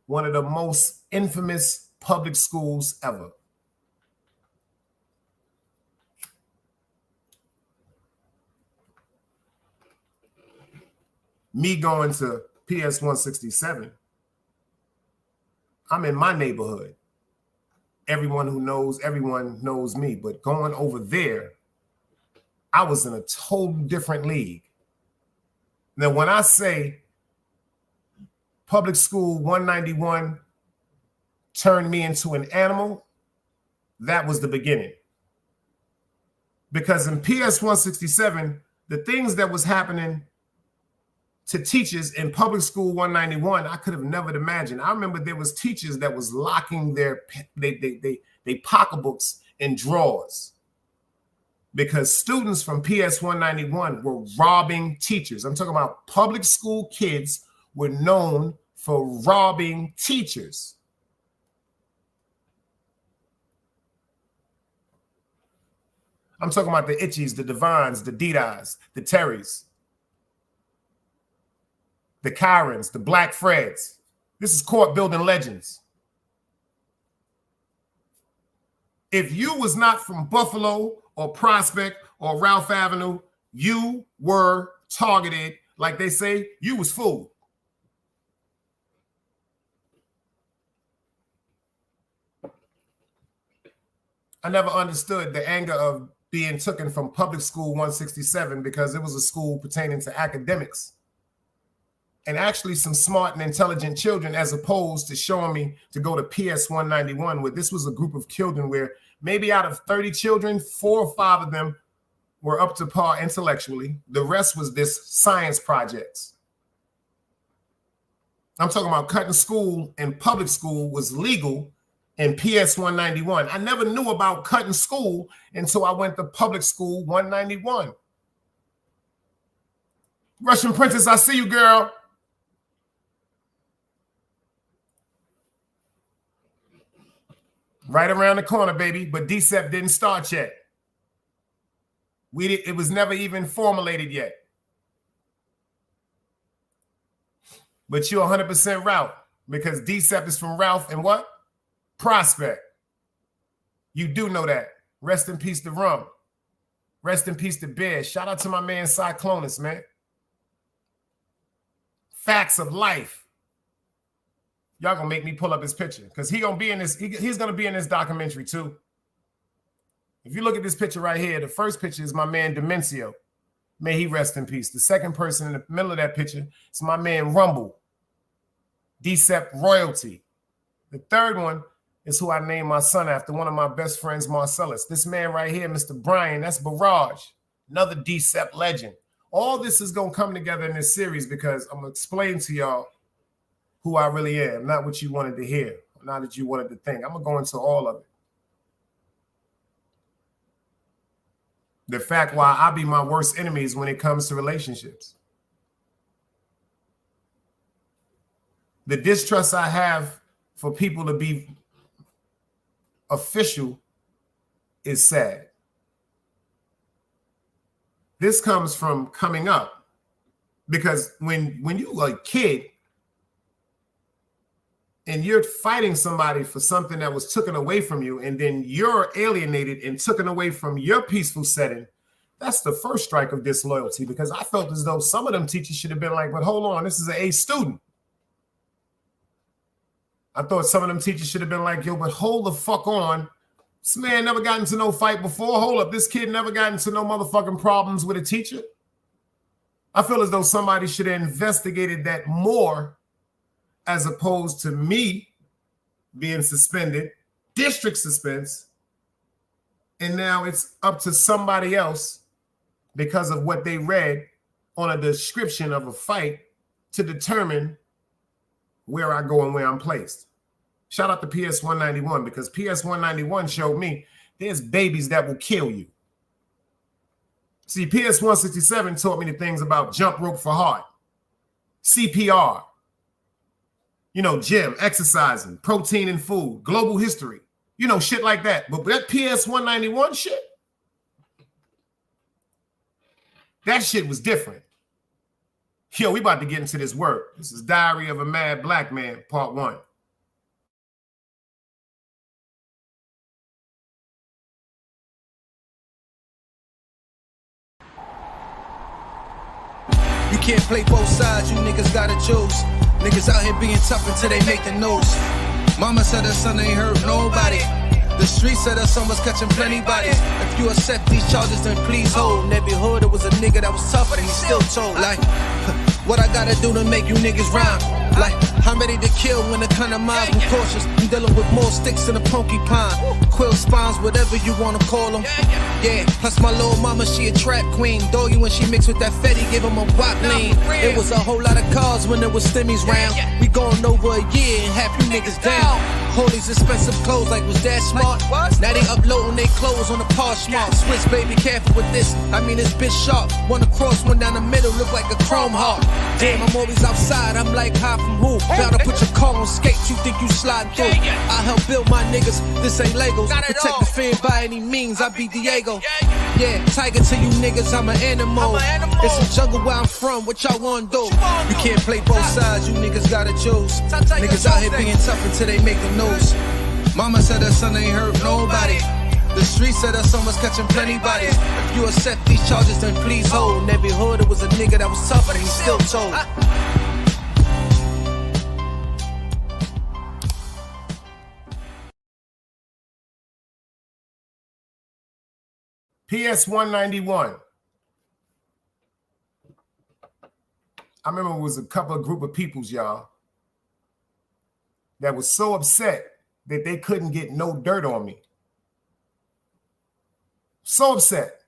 one of the most infamous public schools ever. Me going to ps.1 I'm in my neighborhood. Everyone knows me. But going over there, I was in a total different league. Now, when I say public school 191 turned me into an animal, that was the beginning. Because in ps.1 the things that was happening to teachers in public school 191, I could have never imagined. I remember there was teachers that was locking their pocketbooks in drawers because students from ps.1 were robbing teachers. I'm talking about public school kids were known for robbing teachers. I'm talking about the Itchies, the Devons, the Didas, the Terrys, the Kyrens, the Black Freds. This is court building legends. If you was not from Buffalo or Prospect or Ralph Avenue, you were targeted. Like they say, you was fooled. I never understood the anger of being taken from public school 167 because it was a school pertaining to academics and actually some smart and intelligent children, as opposed to showing me to go to ps.1 where this was a group of children where maybe out of 30 children, 4 or 5 of them were up to par intellectually. The rest was this science projects. I'm talking about cutting school and public school was legal in ps.1. I never knew about cutting school until I went to public school 191. Russian Princess, I see you, girl. Right around the corner, baby, but DCEP didn't start yet. It was never even formulated yet. But you're 100% Ralph because DCEP is from Ralph and what? Prospect. You do know that. Rest in peace to Rum. Rest in peace to Bear. Shout out to my man Cyclonus, man. Facts of life. Y'all gonna make me pull up his picture because he's gonna be in this documentary too. If you look at this picture right here, the first picture is my man Demencio. May he rest in peace. The second person in the middle of that picture is my man Rumble. DCEP royalty. The third one is who I named my son after, one of my best friends, Marcellus. This man right here, Mr. Brian, that's Barrage, another DCEP legend. All this is gonna come together in this series because I'm gonna explain to y'all who I really am, not what you wanted to hear, not that you wanted to think. I'm gonna go into all of it. The fact why I be my worst enemies when it comes to relationships. The distrust I have for people to be official is sad. This comes from coming up because when you are a kid, and you're fighting somebody for something that was taken away from you, and then you're alienated and taken away from your peaceful setting, that's the first strike of disloyalty, because I felt as though some of them teachers should have been like, but hold on, this is an A student. I thought some of them teachers should have been like, yo, but hold the fuck on. This man never got into no fight before. Hold up, this kid never got into no motherfucking problems with a teacher. I feel as though somebody should have investigated that more as opposed to me being suspended, district suspense, and now it's up to somebody else because of what they read on a description of a fight to determine where I go and where I'm placed. Shout out to ps.191 because ps.191 showed me there's babies that will kill you. See, ps.167 taught me the things about jump rope for heart, CPR, gym, exercising, protein and food, global history, shit like that. But that ps.191 shit, that shit was different. Yo, we about to get into this work. This is Diary of a Mad Black Man, Part 1. You can't play both sides, you niggas gotta choose. Niggas out here being tough until they make the news. Mama said her son ain't hurt nobody. The street said her son was catching plenty bodies. If you accept these charges, then please hold. In every hood, it was a nigga that was tough, but he still told. Like, what I gotta do to make you niggas rhyme? Like, I'm ready to kill when the kind of minds were cautious. I'm dealing with more sticks than a porcupine. Quill spines, whatever you wanna call them. Yeah, plus my little mama, she a trap queen. Doggy when she mixed with that Fetty, give him a wop lean. It was a whole lot of cars when there was stimmies round. We going over a year and half you niggas down. All these expensive clothes, like was that smart? Now they uploading their clothes on the Poshmark. Swiss baby, careful with this. I mean, this bitch sharp. One across, one down the middle, look like a chrome heart. Damn, I'm always outside. I'm like, hi from who? Bound to put your car on skates. You think you slide through? I help build my niggas. This ain't Legos. Protect the fan by any means. I be Diego. Yeah, tiger to you niggas. I'm an animal. It's a jungle where I'm from. What y'all wanna do? You can't play both sides. You niggas gotta choose. Niggas out here being tough until they make the news. Mama said her son ain't hurt nobody. The street said her son was catching plenty bodies. If you accept these charges, then please hold. In every hood, it was a nigga that was tough, but he still told. PS.191. I remember it was a group of peoples, y'all, that was so upset that they couldn't get no dirt on me. So upset.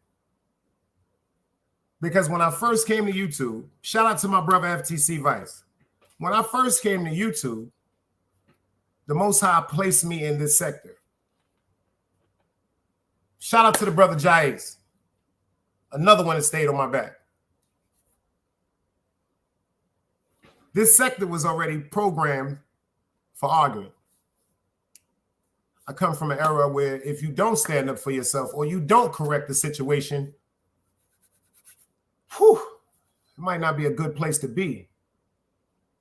Because when I first came to YouTube, shout out to my brother FTC Vice. When I first came to YouTube, the Most High placed me in this sector. Shout out to the brother Jais. Another one that stayed on my back. This sector was already programmed for arguing. I come from an era where if you don't stand up for yourself or you don't correct the situation, it might not be a good place to be.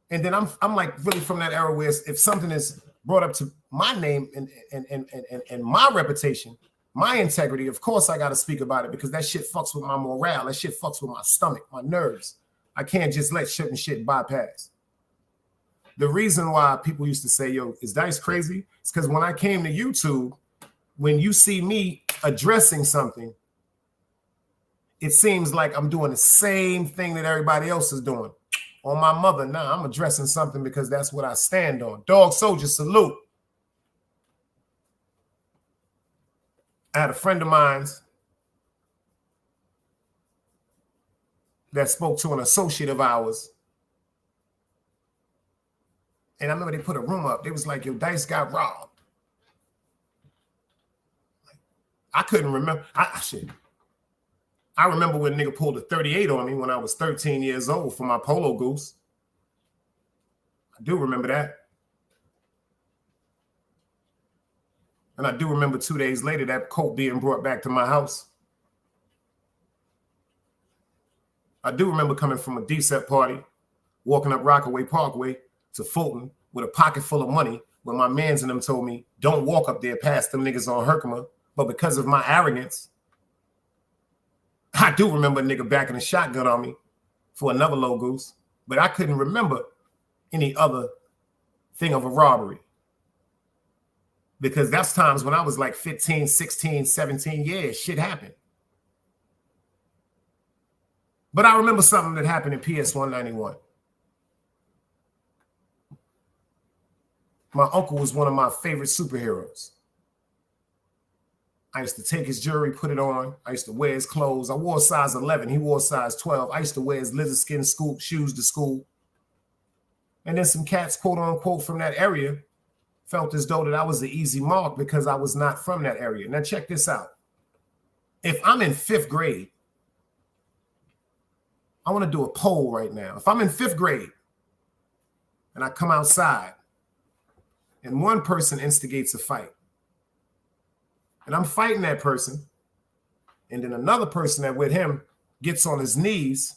And then I'm like really from that era where if something is brought up to my name and my reputation, my integrity, of course I got to speak about it because that shit fucks with my morale. That shit fucks with my stomach, my nerves. I can't just let certain shit bypass. The reason why people used to say, yo, is Dice crazy? It's because when I came to YouTube, when you see me addressing something, it seems like I'm doing the same thing that everybody else is doing. On my mother, nah, I'm addressing something because that's what I stand on. Dog soldier salute. I had a friend of mine that spoke to an associate of ours. And I remember they put a room up. They was like, yo, Dice got robbed. I couldn't remember. I remember when a nigga pulled a 38 on me when I was 13 years old for my polo goose. I do remember that. And I do remember 2 days later that coat being brought back to my house. I do remember coming from a D-set party, walking up Rockaway Parkway to Fulton with a pocket full of money when my mans and them told me, don't walk up there past them niggas on Herkimer. But because of my arrogance, I do remember a nigga backing a shotgun on me for another low goose, but I couldn't remember any other thing of a robbery. Because that's times when I was like 15, 16, 17 years, shit happened. But I remember something that happened in PS 191. My uncle was one of my favorite superheroes. I used to take his jewelry, put it on. I used to wear his clothes. I wore size 11. He wore size 12. I used to wear his lizard skin shoes to school. And then some cats, quote unquote, from that area felt as though that I was the easy mark because I was not from that area. Now check this out. If I'm in 5th grade, I want to do a poll right now. If I'm in 5th grade and I come outside and one person instigates a fight, and I'm fighting that person, and then another person that with him gets on his knees,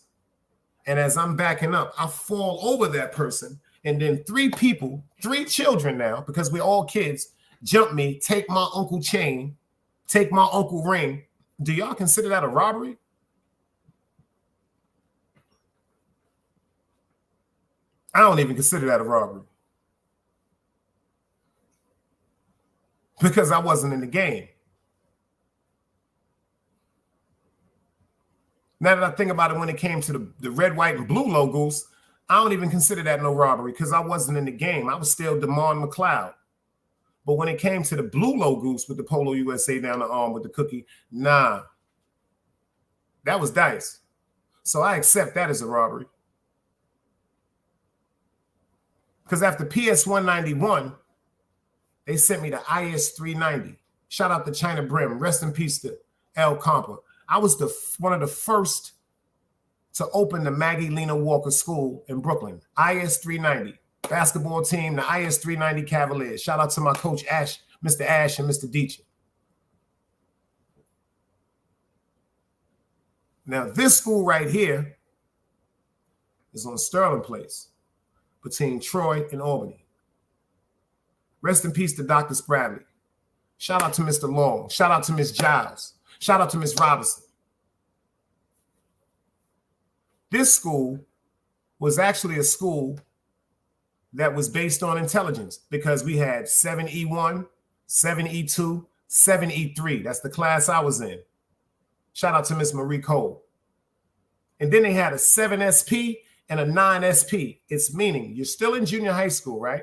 and as I'm backing up, I fall over that person, and then 3 people, 3 children now, because we're all kids, jump me, take my uncle chain, take my uncle ring. Do y'all consider that a robbery? I don't even consider that a robbery. Because I wasn't in the game. Now that I think about it, when it came to the red, white, and blue logos, I don't even consider that no robbery because I wasn't in the game. I was still DeMond McLeod. But when it came to the blue logos with the Polo USA down the arm with the cookie, nah. That was dice. So I accept that as a robbery. Because after PS 191, they sent me the IS 390. Shout out to China Brim. Rest in peace to El Compa. I was one of the first to open the Maggie Lena Walker School in Brooklyn. IS 390. Basketball team, the IS 390 Cavaliers. Shout out to my coach, Ash, Mr. Ash and Mr. Deitch. Now, this school right here is on Sterling Place between Troy and Albany. Rest in peace to Dr. Spradley. Shout out to Mr. Long. Shout out to Miss Giles. Shout out to Miss Robinson. This school was actually a school that was based on intelligence because we had 7E1, 7E2, 7E3. That's the class I was in. Shout out to Miss Marie Cole. And then they had a 7SP and a 9SP. It's meaning you're still in junior high school, right?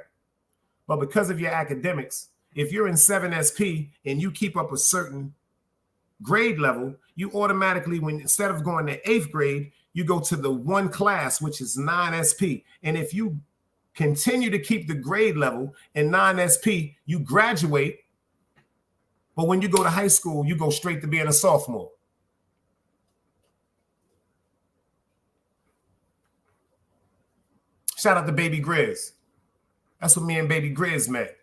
But because of your academics, if you're in 7SP and you keep up a certain grade level, you automatically, when instead of going to 8th grade, you go to the one class, which is 9SP. And if you continue to keep the grade level in 9SP, you graduate. But when you go to high school, you go straight to being a sophomore. Shout out to Baby Grizz. That's what me and Baby Grizz met.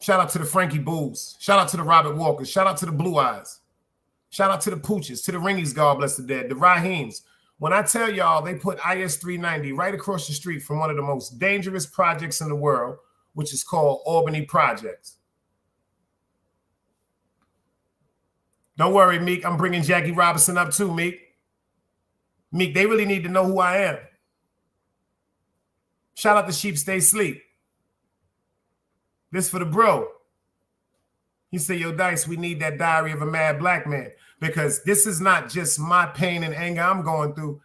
Shout out to the Frankie Bulls. Shout out to the Robert Walkers. Shout out to the Blue Eyes. Shout out to the Pooches, to the Ringies, God bless the dead, the Raheems. When I tell y'all they put IS 390 right across the street from one of the most dangerous projects in the world, which is called Albany Projects. Don't worry, Meek. I'm bringing Jackie Robinson up too, Meek. Meek, they really need to know who I am. Shout out to Sheep Stay Sleep. This for the bro. He said, yo, Dice, we need that Diary of a Mad Black Man because this is not just my pain and anger I'm going through.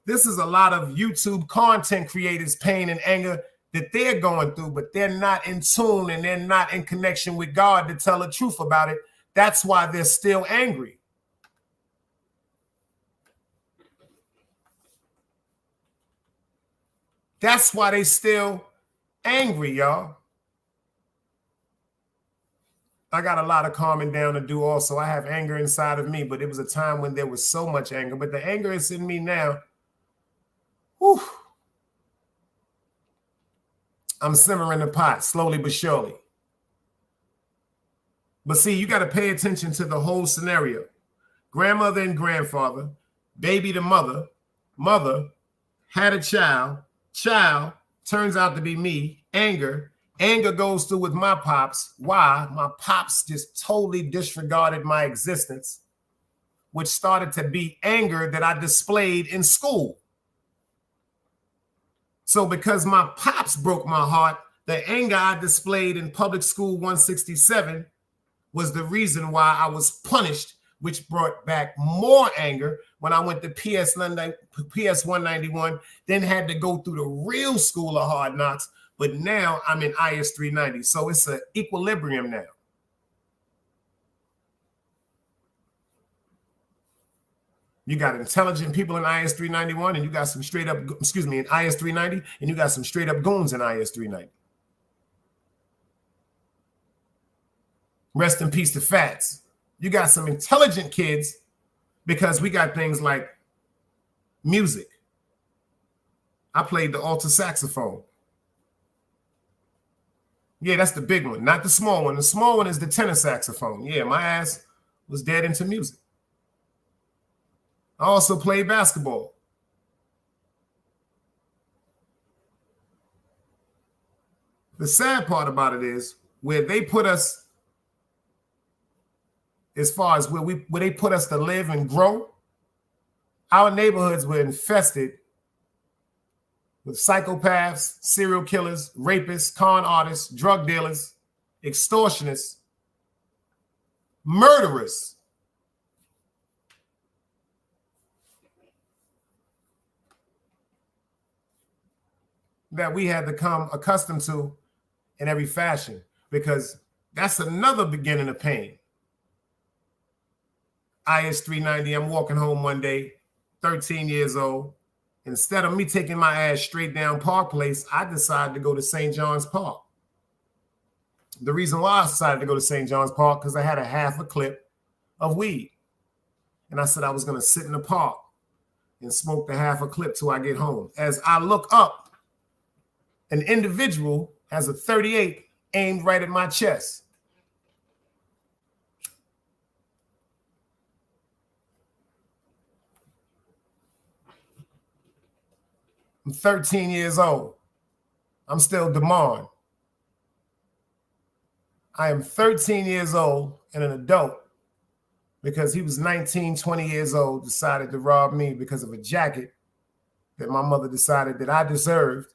This is a lot of YouTube content creators' pain and anger that they're going through, but they're not in tune and they're not in connection with God to tell the truth about it. That's why they're still angry. That's why they still angry, y'all. I got a lot of calming down to do also. I have anger inside of me, but it was a time when there was so much anger. But the anger is in me now. Whew. I'm simmering the pot slowly but surely. But see, you got to pay attention to the whole scenario. Grandmother and grandfather, baby to mother, mother had a child, child turns out to be me, anger goes through with my pops. Why? My pops just totally disregarded my existence, which started to be anger that I displayed in school. So because my pops broke my heart, The anger I displayed in public school 167 was the reason why I was punished, which brought back more anger when I went to PS 191, then had to go through the real school of hard knocks. But now I'm in IS 390. So it's an equilibrium now. You got intelligent people in IS 391, and you got some straight up, in IS 390, and you got some straight up goons in IS 390. Rest in peace to Fats. You got some intelligent kids because we got things like music. I played the alto saxophone. Yeah, that's the big one, not the small one. The small one is the tenor saxophone. Yeah, my ass was dead into music. I also played basketball. The sad part about it is where they put us, as far as where they put us to live and grow, our neighborhoods were infested with psychopaths, serial killers, rapists, con artists, drug dealers, extortionists, murderers. That we had to come accustomed to in every fashion, because that's another beginning of pain. IS 390, I'm walking home one day, 13 years old. Instead of me taking my ass straight down Park Place, I decided to go to St. John's Park. The reason why I decided to go to St. John's Park, because I had a half a clip of weed. And I said I was going to sit in the park and smoke the half a clip till I get home. As I look up, an individual has a 38 aimed right at my chest. I'm 13 years old. I'm still DeMond. I am 13 years old and an adult because he was 19, 20 years old, decided to rob me because of a jacket that my mother decided that I deserved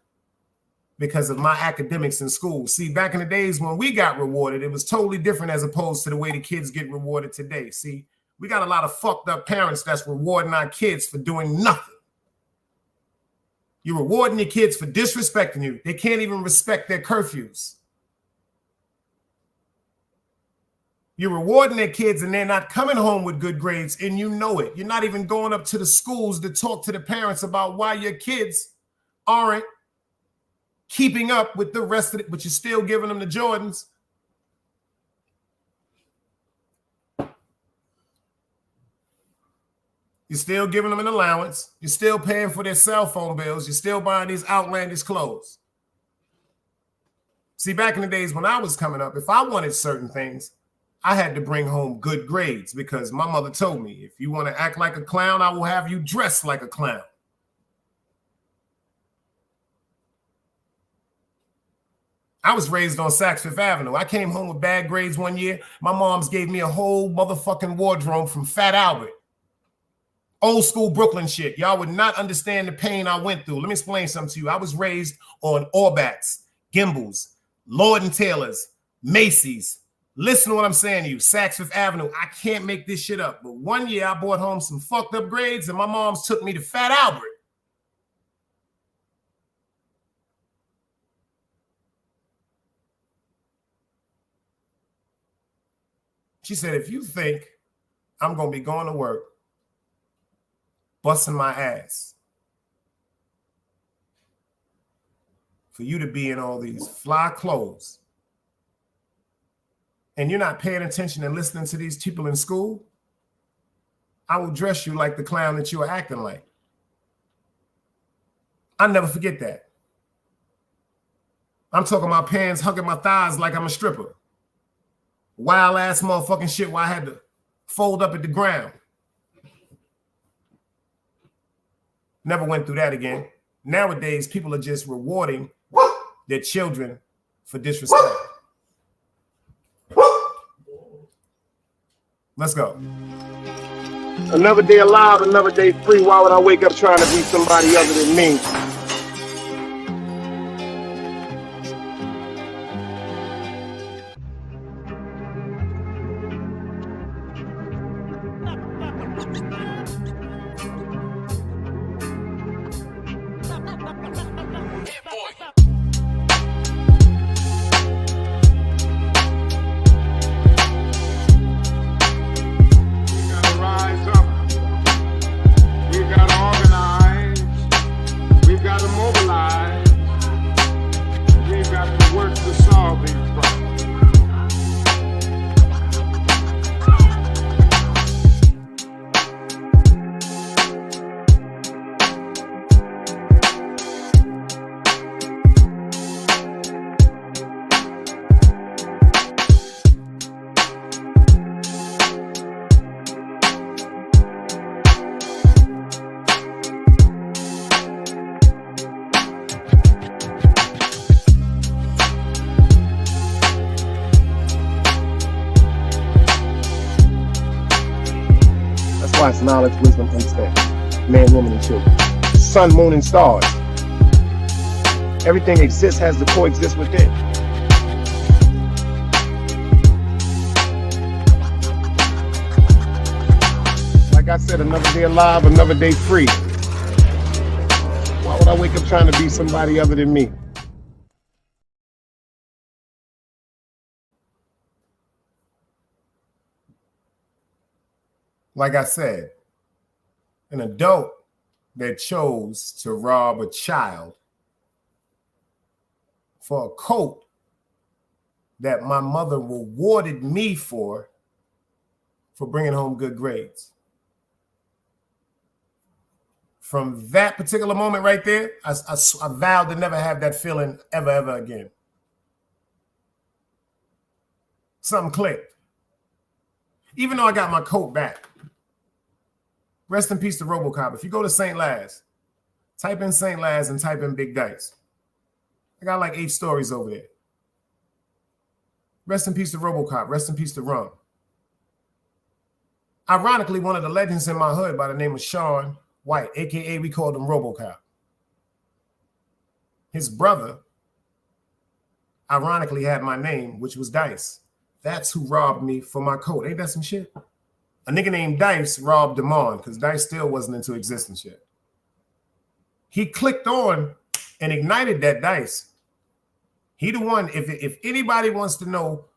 because of my academics in school. See, back in the days when we got rewarded, it was totally different as opposed to the way the kids get rewarded today. See, we got a lot of fucked up parents that's rewarding our kids for doing nothing. You're rewarding your kids for disrespecting you. They can't even respect their curfews. You're rewarding their kids and they're not coming home with good grades, and you know it. You're not even going up to the schools to talk to the parents about why your kids aren't keeping up with the rest of it, but you're still giving them the Jordans. You're still giving them an allowance. You're still paying for their cell phone bills. You're still buying these outlandish clothes. See, back in the days when I was coming up, if I wanted certain things, I had to bring home good grades because my mother told me, if you want to act like a clown, I will have you dressed like a clown. I was raised on Saks Fifth Avenue. I came home with bad grades one year. My mom's gave me a whole motherfucking wardrobe from Fat Albert. Old school Brooklyn shit. Y'all would not understand the pain I went through. Let me explain something to you. I was raised on Orbats, Gimbals, Lord & Taylor's, Macy's. Listen to what I'm saying to you. Saks Fifth Avenue. I can't make this shit up. But one year I brought home some fucked up grades and my mom's took me to Fat Albert. She said, if you think I'm going to be going to work, busting my ass for you to be in all these fly clothes and you're not paying attention and listening to these people in school, I will dress you like the clown that you are acting like. I'll never forget that. I'm talking about pants hugging my thighs like I'm a stripper. Wild ass motherfucking shit where I had to fold up at the ground. Never went through that again. Nowadays, people are just rewarding their children for disrespect. Let's go. Another day alive, another day free. Why would I wake up trying to be somebody other than me? Twice knowledge, wisdom, instinct. Man, woman, and children. Sun, moon, and stars. Everything exists has to coexist within. Like I said, another day alive, another day free. Why would I wake up trying to be somebody other than me? Like I said, an adult that chose to rob a child for a coat that my mother rewarded me for bringing home good grades. From that particular moment right there, I vowed to never have that feeling ever again. Something clicked. Even though I got my coat back. Rest in peace to RoboCop. If you go to St. Laz, type in St. Laz and type in Big Dice. I got like 8 stories over there. Rest in peace to RoboCop. Rest in peace to Rum. Ironically, one of the legends in my hood by the name of Sean White, a.k.a. we called him RoboCop. His brother, ironically, had my name, which was Dice. That's who robbed me for my coat. Ain't that some shit? A nigga named Dice robbed Damon because Dice still wasn't into existence yet. He clicked on and ignited that Dice. He the one, if anybody wants to know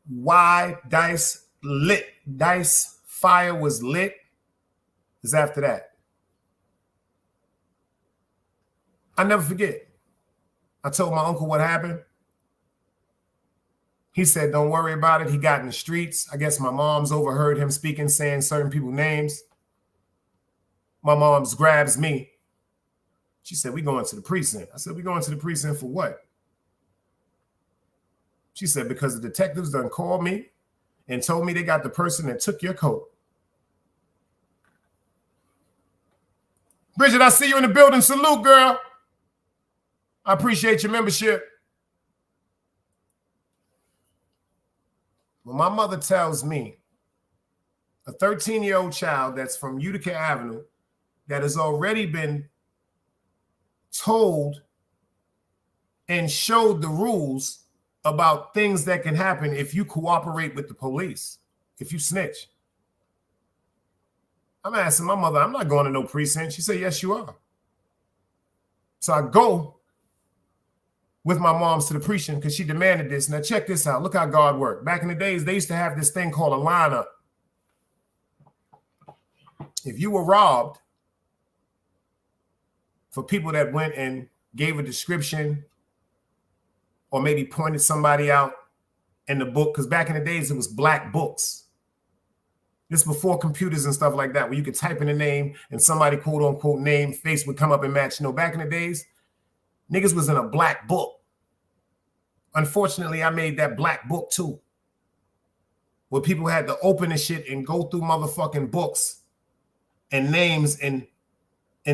why Dice fire was lit, is after that. I never forget. I told my uncle what happened. He said, don't worry about it. He got in the streets. I guess my mom's overheard him speaking, saying certain people's names. My mom's grabs me. She said, we going to the precinct. I said, we going to the precinct for what? She said, because the detectives done called me and told me they got the person that took your coat. Bridget, I see you in the building. Salute, girl. I appreciate your membership. When my mother tells me a 13-year-old child that's from Utica Avenue that has already been told and showed the rules about things that can happen if you cooperate with the police, if you snitch. I'm asking my mother, I'm not going to no precinct. She said, yes, you are. So I go with my moms to the precinct because she demanded this. Now check this out. Look how God worked. Back in the days, they used to have this thing called a lineup. If you were robbed, for people that went and gave a description or maybe pointed somebody out in the book, because back in the days, it was black books. This before computers and stuff like that, where you could type in a name and somebody quote unquote name, face would come up and match. You know, back in the days, niggas was in a black book. Unfortunately, I made that black book too, where people had to open the shit and go through motherfucking books and names and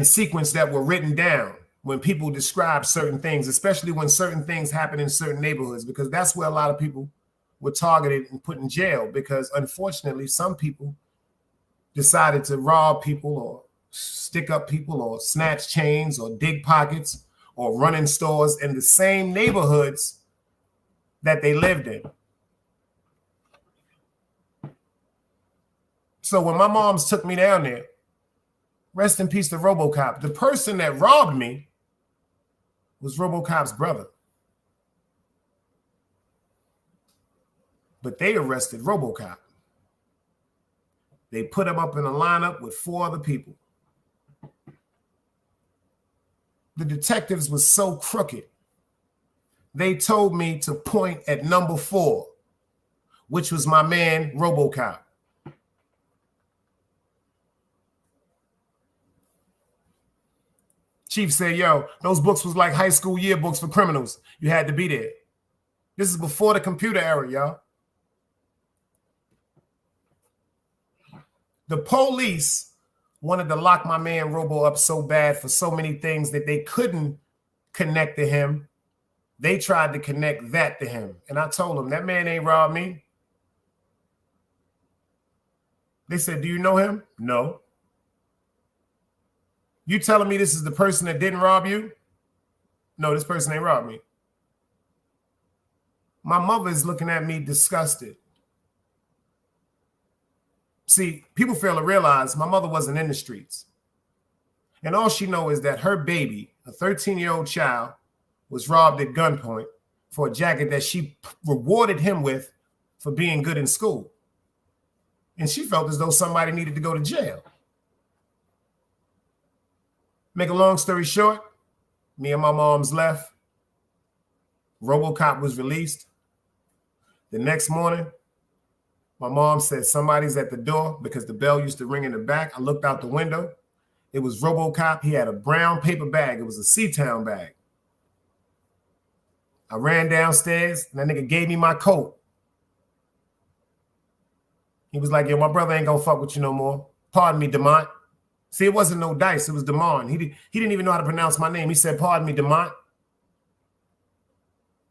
sequence that were written down when people describe certain things, especially when certain things happen in certain neighborhoods, because that's where a lot of people were targeted and put in jail, because unfortunately, some people decided to rob people or stick up people or snatch chains or dig pockets or run in stores in the same neighborhoods that they lived in. So when my moms took me down there, rest in peace to RoboCop, the person that robbed me was RoboCop's brother. But they arrested RoboCop. They put him up in a lineup with 4 other people. The detectives was so crooked. They told me to point at number 4, which was my man, RoboCop. Chief said, yo, those books was like high school yearbooks for criminals. You had to be there. This is before the computer era, y'all. The police wanted to lock my man Robo up so bad for so many things that they couldn't connect to him. They tried to connect that to him. And I told him, that man ain't robbed me. They said, do you know him? No. You telling me this is the person that didn't rob you? No, this person ain't robbed me. My mother is looking at me disgusted. See, people fail to realize my mother wasn't in the streets. And all she knows is that her baby, a 13-year-old child, was robbed at gunpoint for a jacket that she rewarded him with for being good in school. And she felt as though somebody needed to go to jail. Make a long story short, me and my mom's left. RoboCop was released. The next morning, my mom said somebody's at the door because the bell used to ring in the back. I looked out the window. It was RoboCop. He had a brown paper bag. It was a C-Town bag. I ran downstairs, and that nigga gave me my coat. He was like, yo, my brother ain't gonna fuck with you no more. Pardon me, Demont. See, it wasn't no Dice. It was Demont. He didn't even know how to pronounce my name. He said, pardon me, Demont.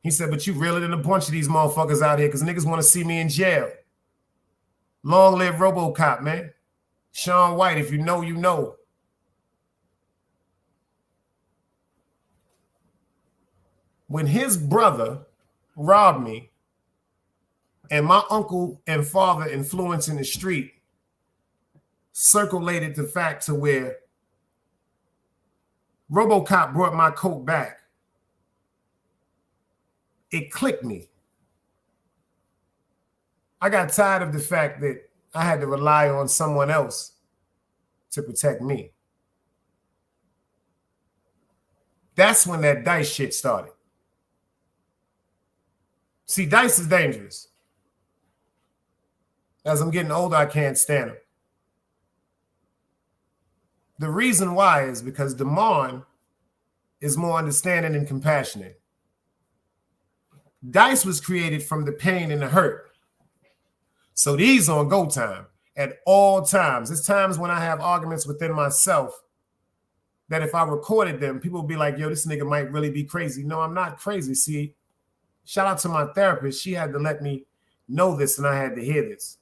He said, but you realer than a bunch of these motherfuckers out here because niggas want to see me in jail. Long live RoboCop, man. Sean White, if you know, you know. When his brother robbed me and my uncle and father influence in the street circulated the fact to where RoboCop brought my coat back, it clicked me. I got tired of the fact that I had to rely on someone else to protect me. That's when that Dice shit started. See, Dice is dangerous. As I'm getting older, I can't stand him. The reason why is because Damon is more understanding and compassionate. Dice was created from the pain and the hurt. So these on go time at all times. There's times when I have arguments within myself that if I recorded them, people would be like, yo, this nigga might really be crazy. No, I'm not crazy. See, shout out to my therapist. She had to let me know this and I had to hear this.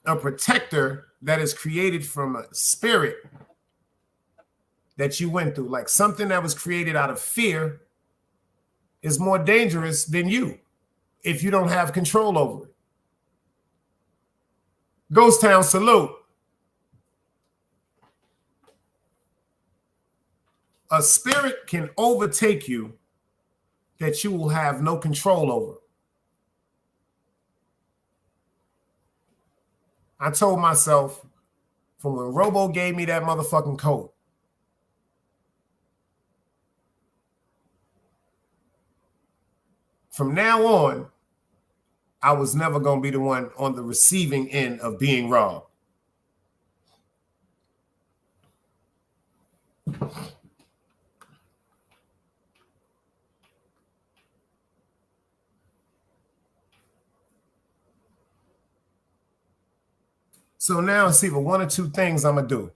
A protector that is created from a spirit that you went through, like something that was created out of fear, is more dangerous than you if you don't have control over it. Ghost Town, salute. A spirit can overtake you that you will have no control over. I told myself from when Robo gave me that motherfucking coat, from now on, I was never going to be the one on the receiving end of being robbed. So now it's either one or two things I'm going to do.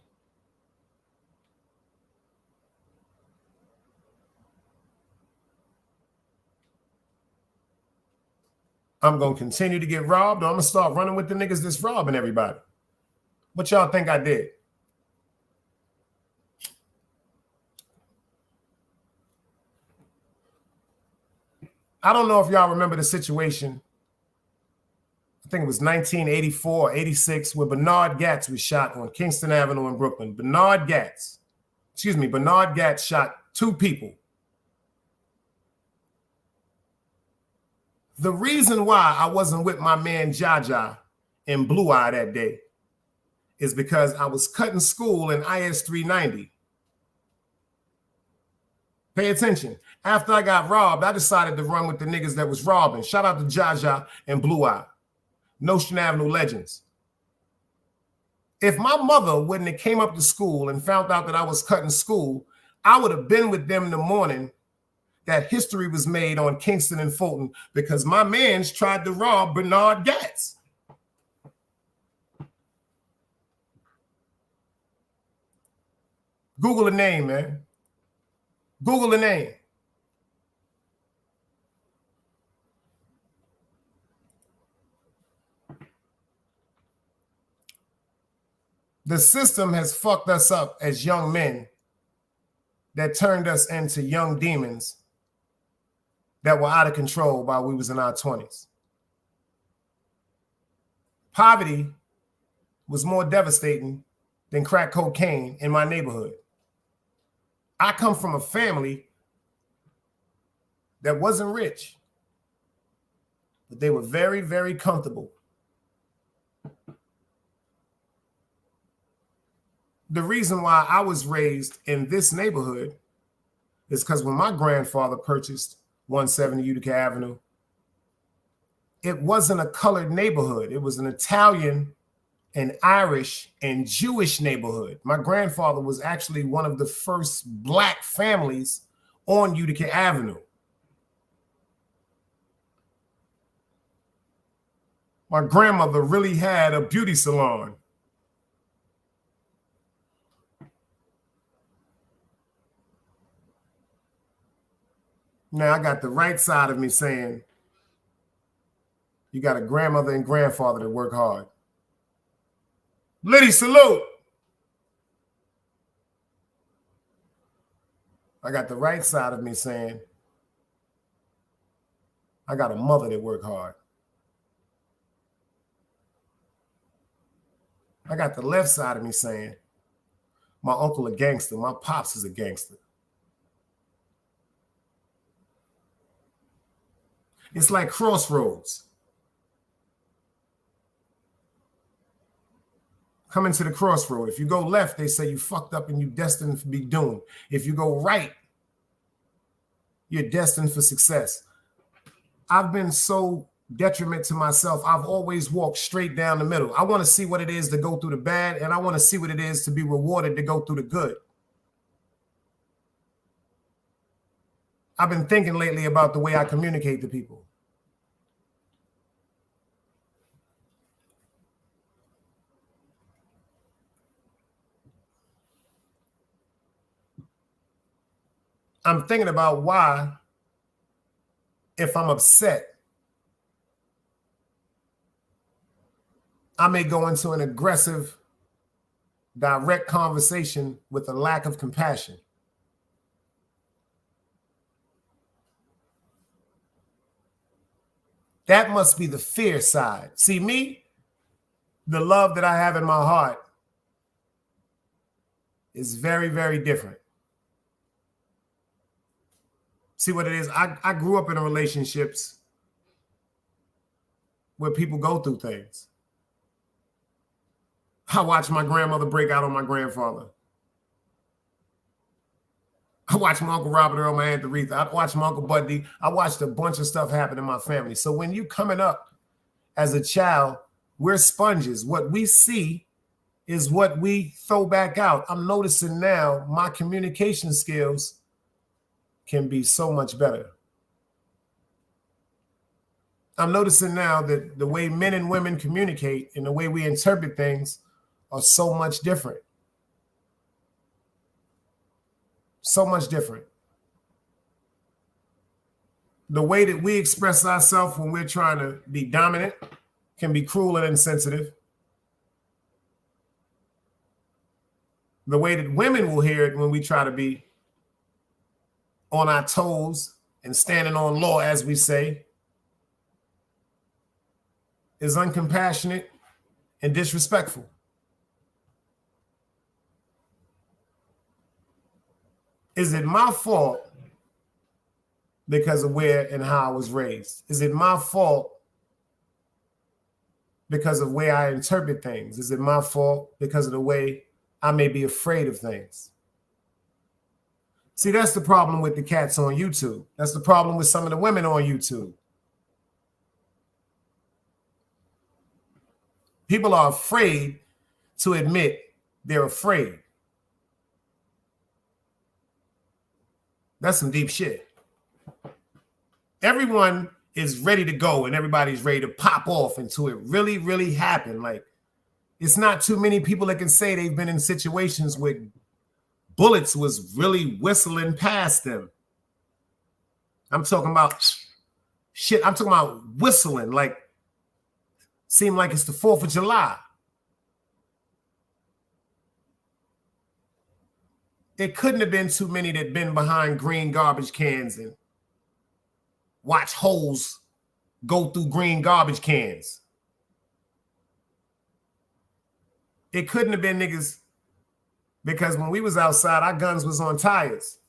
I'm going to continue to get robbed, or I'm going to start running with the niggas that's robbing everybody. What y'all think I did? I don't know if y'all remember the situation. I think it was 1984 or 86 where Bernard Gatz was shot on Kingston Avenue in Brooklyn. Bernard Gatz shot two people. The reason why I wasn't with my man Jaja in Blue Eye that day is because I was cutting school in IS 390. Pay attention. After I got robbed, I decided to run with the niggas that was robbing. Shout out to Jaja and Blue Eye. Notion Avenue legends. If my mother wouldn't have came up to school and found out that I was cutting school, I would have been with them in the morning that history was made on Kingston and Fulton because my mans tried to rob Bernard Gatz. Google the name, man. Google the name. The system has fucked us up as young men that turned us into young demons that were out of control while we was in our 20s. Poverty was more devastating than crack cocaine in my neighborhood. I come from a family that wasn't rich, but they were very, very comfortable. The reason why I was raised in this neighborhood is because when my grandfather purchased 170 Utica Avenue, it wasn't a colored neighborhood. It was an Italian and Irish and Jewish neighborhood. My grandfather was actually one of the first black families on Utica Avenue. My grandmother really had a beauty salon. Now I got the right side of me saying, you got a grandmother and grandfather that work hard. Liddy, salute. I got the right side of me saying, I got a mother that work hard. I got the left side of me saying, my uncle a gangster, my pops is a gangster. It's like crossroads. Coming to the crossroad. If you go left, they say you fucked up and you destined to be doomed. If you go right, you're destined for success. I've been so detriment to myself. I've always walked straight down the middle. I want to see what it is to go through the bad, and I want to see what it is to be rewarded to go through the good. I've been thinking lately about the way I communicate to people. I'm thinking about why, if I'm upset, I may go into an aggressive, direct conversation with a lack of compassion. That must be the fear side. See, me, the love that I have in my heart is very, very different. See what it is? I grew up in relationships where people go through things. I watched my grandmother break out on my grandfather. I watched my Uncle Robert Earl, my Aunt Aretha. I watched my Uncle Buddy. I watched a bunch of stuff happen in my family. So when you coming up as a child, we're sponges. What we see is what we throw back out. I'm noticing now my communication skills can be so much better. I'm noticing now that the way men and women communicate and the way we interpret things are so much different. So much different. The way that we express ourselves when we're trying to be dominant can be cruel and insensitive. The way that women will hear it when we try to be on our toes and standing on law, as we say, is uncompassionate and disrespectful. Is it my fault because of where and how I was raised? Is it my fault because of where I interpret things? Is it my fault because of the way I may be afraid of things? See, that's the problem with the cats on YouTube. That's the problem with some of the women on YouTube. People are afraid to admit they're afraid. That's some deep shit. Everyone is ready to go and everybody's ready to pop off until it really, really happened. Like, it's not too many people that can say they've been in situations where bullets was really whistling past them. I'm talking about shit. I'm talking about whistling, like, seem like it's the 4th of July. it couldn't have been too many that been behind green garbage cans and watch holes go through green garbage cans. It couldn't have been niggas, because when we was outside, our guns was on tires.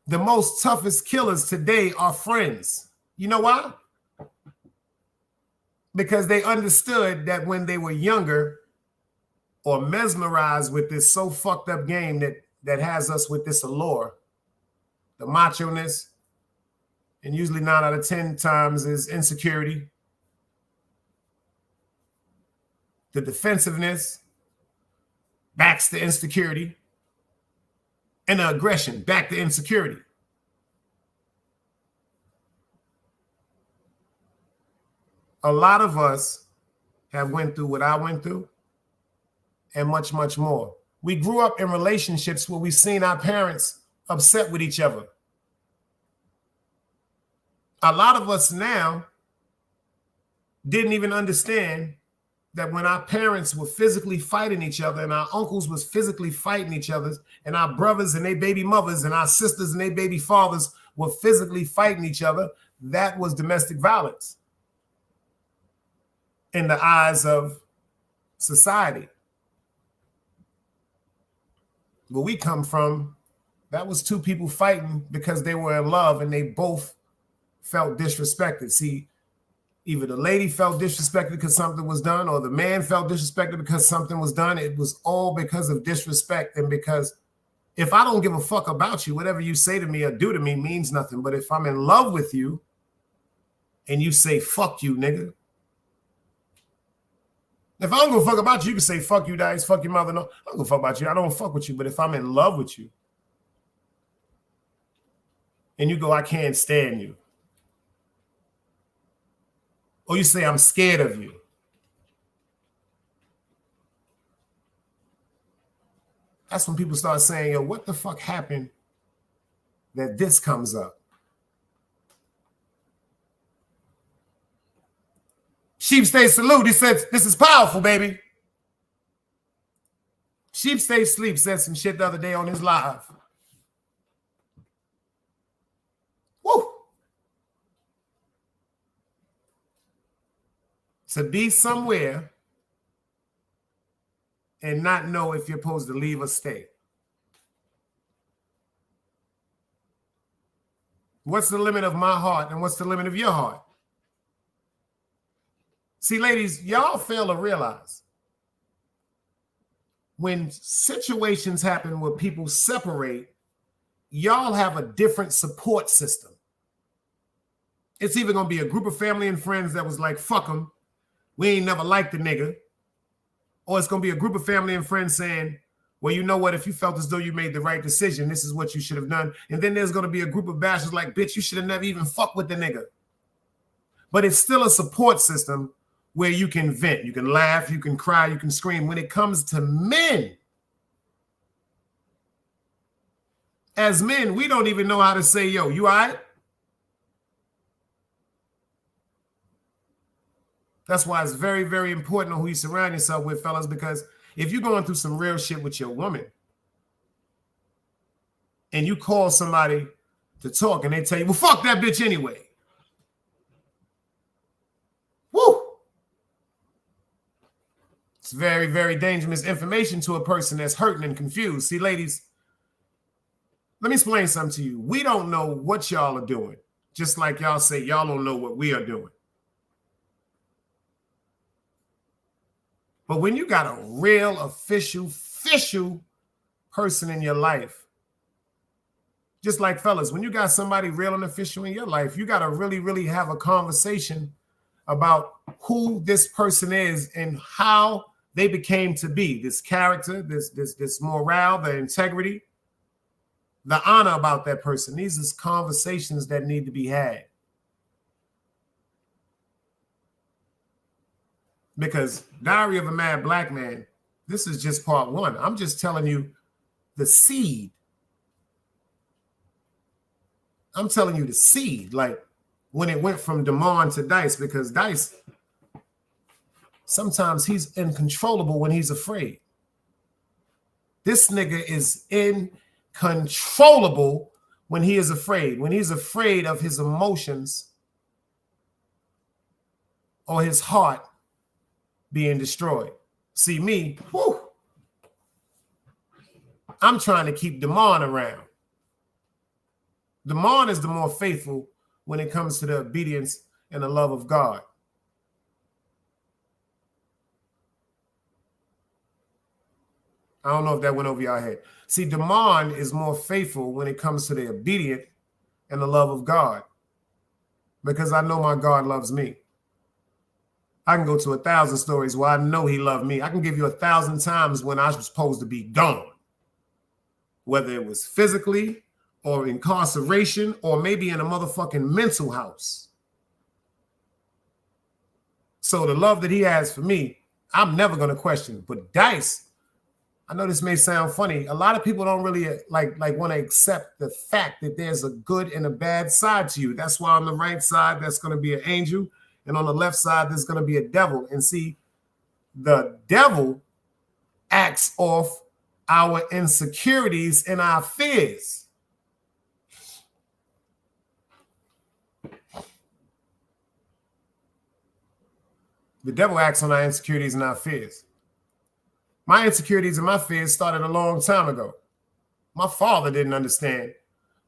The most toughest killers today are friends. You know why? Because they understood that when they were younger or mesmerized with this so fucked up game that has us with this allure, the macho-ness, and usually 9 out of 10 times is insecurity, the defensiveness backs the insecurity, and the aggression back to insecurity. A lot of us have went through what I went through and much, much more. We grew up in relationships where we've seen our parents upset with each other. A lot of us now didn't even understand that when our parents were physically fighting each other and our uncles was physically fighting each other and our brothers and their baby mothers and our sisters and their baby fathers were physically fighting each other, that was domestic violence in the eyes of society. Where we come from, that was two people fighting because they were in love and they both felt disrespected. See, either the lady felt disrespected because something was done, or the man felt disrespected because something was done. It was all because of disrespect. And because if I don't give a fuck about you, whatever you say to me or do to me means nothing. But if I'm in love with you and you say, fuck you, nigga. If I don't give a fuck about you, you can say, fuck you, Dice, fuck your mother. No, I don't give a fuck about you. I don't fuck with you. But if I'm in love with you and you go, I can't stand you, or you say, I'm scared of you, that's when people start saying, yo, what the fuck happened that this comes up? Sheep State Salute, he said, this is powerful, baby. Sheep State Sleep said some shit the other day on his live. Woo! To be somewhere and not know if you're supposed to leave or stay. What's the limit of my heart and what's the limit of your heart? See, ladies, y'all fail to realize when situations happen where people separate, y'all have a different support system. It's either going to be a group of family and friends that was like, fuck them, we ain't never liked the nigga. Or it's going to be a group of family and friends saying, well, you know what? If you felt as though you made the right decision, this is what you should have done. And then there's going to be a group of bastards like, bitch, you should have never even fucked with the nigga. But it's still a support system where you can vent, you can laugh, you can cry, you can scream. When it comes to men, as men, we don't even know how to say, yo, you all right? That's why it's very, very important who you surround yourself with, fellas, because if you're going through some real shit with your woman and you call somebody to talk and they tell you, well, fuck that bitch anyway. Woo! It's very, very dangerous information to a person that's hurting and confused. See, ladies, let me explain something to you. We don't know what y'all are doing, just like y'all say y'all don't know what we are doing. But when you got a real, official person in your life, just like fellas, when you got somebody real and official in your life, you got to really, really have a conversation about who this person is and how they became to be, this character, this morale, the integrity, the honor about that person. These are conversations that need to be had. Because Diary of a Mad Black Man, this is just part one. I'm just telling you the seed. I'm telling you the seed, like when it went from Damon to Dice, because Dice, Sometimes he's uncontrollable when he's afraid. This nigga is uncontrollable when he is afraid. When he's afraid of his emotions or his heart being destroyed. See me, whew, I'm trying to keep Damon around. Damon is the more faithful when it comes to the obedience and the love of God. I don't know if that went over your head. See, Damon is more faithful when it comes to the obedience and the love of God, because I know my God loves me. I can go to 1,000 stories where I know he loved me. I can give you 1,000 times when I was supposed to be gone, whether it was physically or incarceration or maybe in a motherfucking mental house. So the love that he has for me, I'm never going to question. But Dice, I know this may sound funny. A lot of people don't really like want to accept the fact that there's a good and a bad side to you. That's why on the right side, that's going to be an angel. And on the left side, there's going to be a devil. And see, the devil acts off our insecurities and our fears. The devil acts on our insecurities and our fears. My insecurities and my fears started a long time ago. My father didn't understand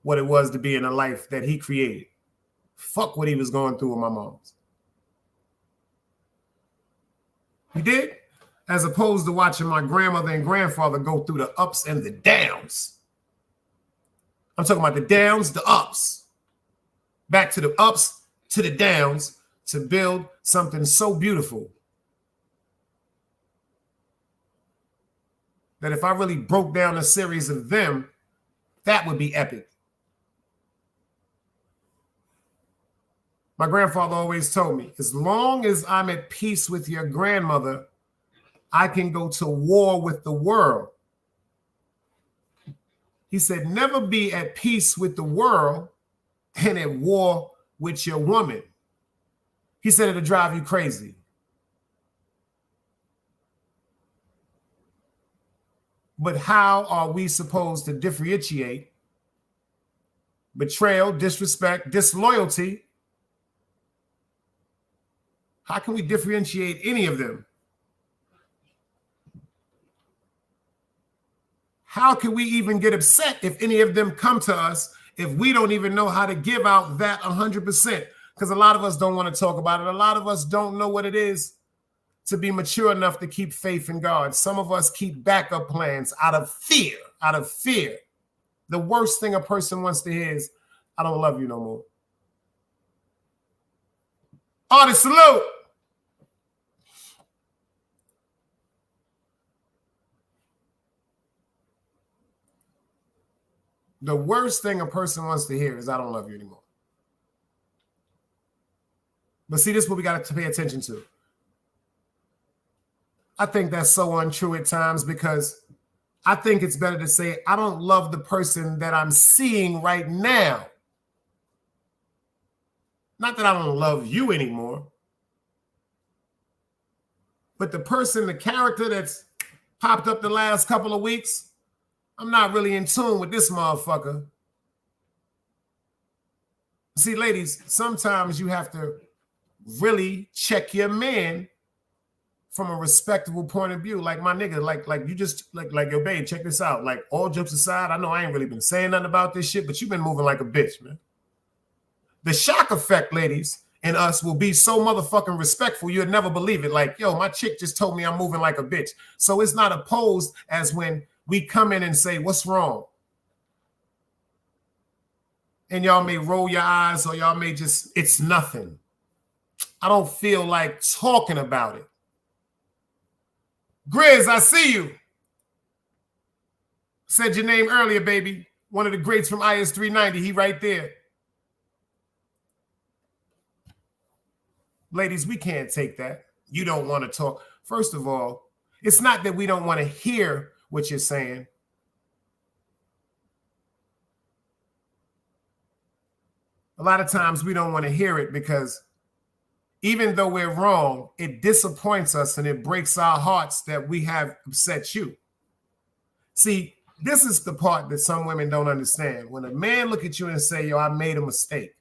what it was to be in a life that he created. Fuck what he was going through with my mom's. He did, as opposed to watching my grandmother and grandfather go through the ups and the downs. I'm talking about the downs, the ups. Back to the ups, to the downs, to build something so beautiful that if I really broke down a series of them, that would be epic. My grandfather always told me, as long as I'm at peace with your grandmother, I can go to war with the world. He said, never be at peace with the world and at war with your woman. He said it'll drive you crazy. But how are we supposed to differentiate betrayal, disrespect, disloyalty? How can we differentiate any of them? How can we even get upset if any of them come to us if we don't even know how to give out that 100%? Because a lot of us don't want to talk about it. A lot of us don't know what it is to be mature enough to keep faith in God. Some of us keep backup plans out of fear, The worst thing a person wants to hear is, I don't love you no more. Artist salute. The worst thing a person wants to hear is, I don't love you anymore. But see, this is what we got to pay attention to. I think that's so untrue at times, because I think it's better to say, I don't love the person that I'm seeing right now. Not that I don't love you anymore, but the person, the character that's popped up the last couple of weeks, I'm not really in tune with this motherfucker. See, ladies, sometimes you have to really check your man from a respectable point of view. Like, my nigga, like you just like yo, babe, check this out. Like, all jokes aside, I know I ain't really been saying nothing about this shit, but you've been moving like a bitch, man. The shock effect, ladies, in us will be so motherfucking respectful, you'd never believe it. Like, yo, my chick just told me I'm moving like a bitch. So it's not opposed as when we come in and say, what's wrong? And y'all may roll your eyes, or y'all may just, it's nothing. I don't feel like talking about it. Grizz, I see you. Said your name earlier, baby. One of the greats from IS 390. He right there. Ladies, we can't take that. You don't want to talk. First of all, it's not that we don't want to hear what you're saying. A lot of times we don't want to hear it because even though we're wrong, it disappoints us and it breaks our hearts that we have upset you. See, this is the part that some women don't understand. When a man look at you and say, yo, I made a mistake.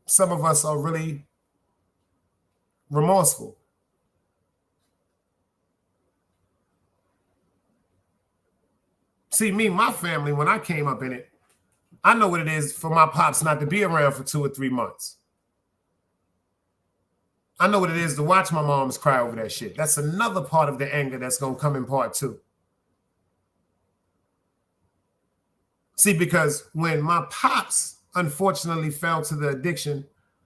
Some of us are really remorseful. See, me, my family, when I came up in it, I know what it is for my pops not to be around for 2 or 3 months. I know what it is to watch my moms cry over that shit. That's another part of the anger that's going to come in part 2. See, because when my pops unfortunately fell to the addiction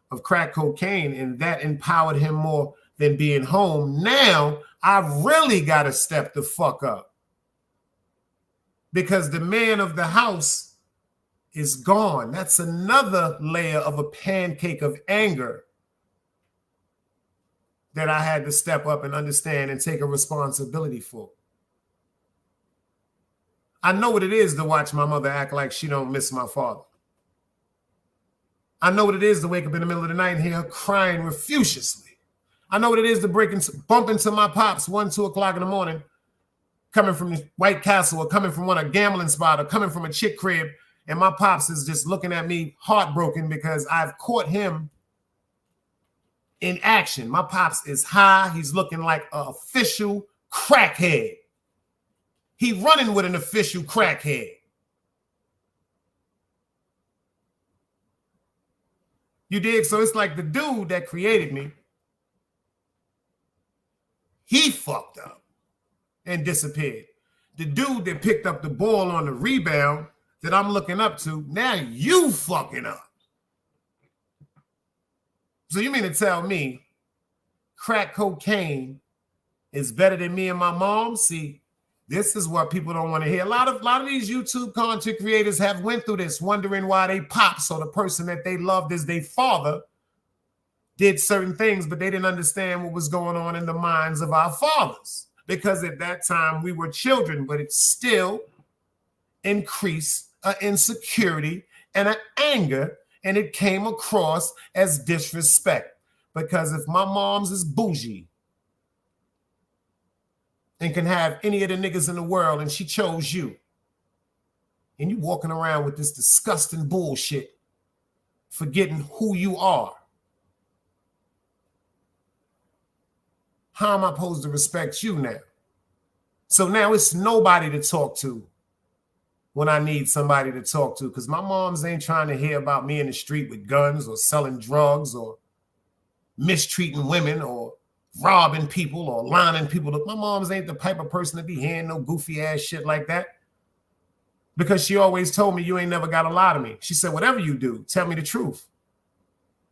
of crack cocaine and that empowered him more than being home, now I really got to step the fuck up. Because the man of the house is gone. That's another layer of a pancake of anger that I had to step up and understand and take a responsibility for. I know what it is to watch my mother act like she don't miss my father. I know what it is to wake up in the middle of the night and hear her crying profusely. I know what it is to bump into my pops 1, 2 o'clock in the morning, coming from the White Castle or coming from a gambling spot or coming from a chick crib, and my pops is just looking at me heartbroken because I've caught him in action. My pops is high. He's looking like an official crackhead. He running with an official crackhead. You dig? So it's like the dude that created me, he fucked up and disappeared. The dude that picked up the ball on the rebound that I'm looking up to, now you fucking up. So you mean to tell me crack cocaine is better than me and my mom? See, this is what people don't want to hear. A lot of these YouTube content creators have went through this, wondering why they pops or the person that they loved as their father did certain things, but they didn't understand what was going on in the minds of our fathers. Because at that time we were children, but it still increased an insecurity and an anger, and it came across as disrespect. Because if my mom's is bougie and can have any of the niggas in the world and she chose you, and you walking around with this disgusting bullshit, forgetting who you are, how am I supposed to respect you now? So now it's nobody to talk to when I need somebody to talk to, because my moms ain't trying to hear about me in the street with guns or selling drugs or mistreating women or robbing people or lining people up. My mom's ain't the type of person to be hearing no goofy ass shit like that, because she always told me, you ain't never got to lie to me. She said, whatever you do, tell me the truth,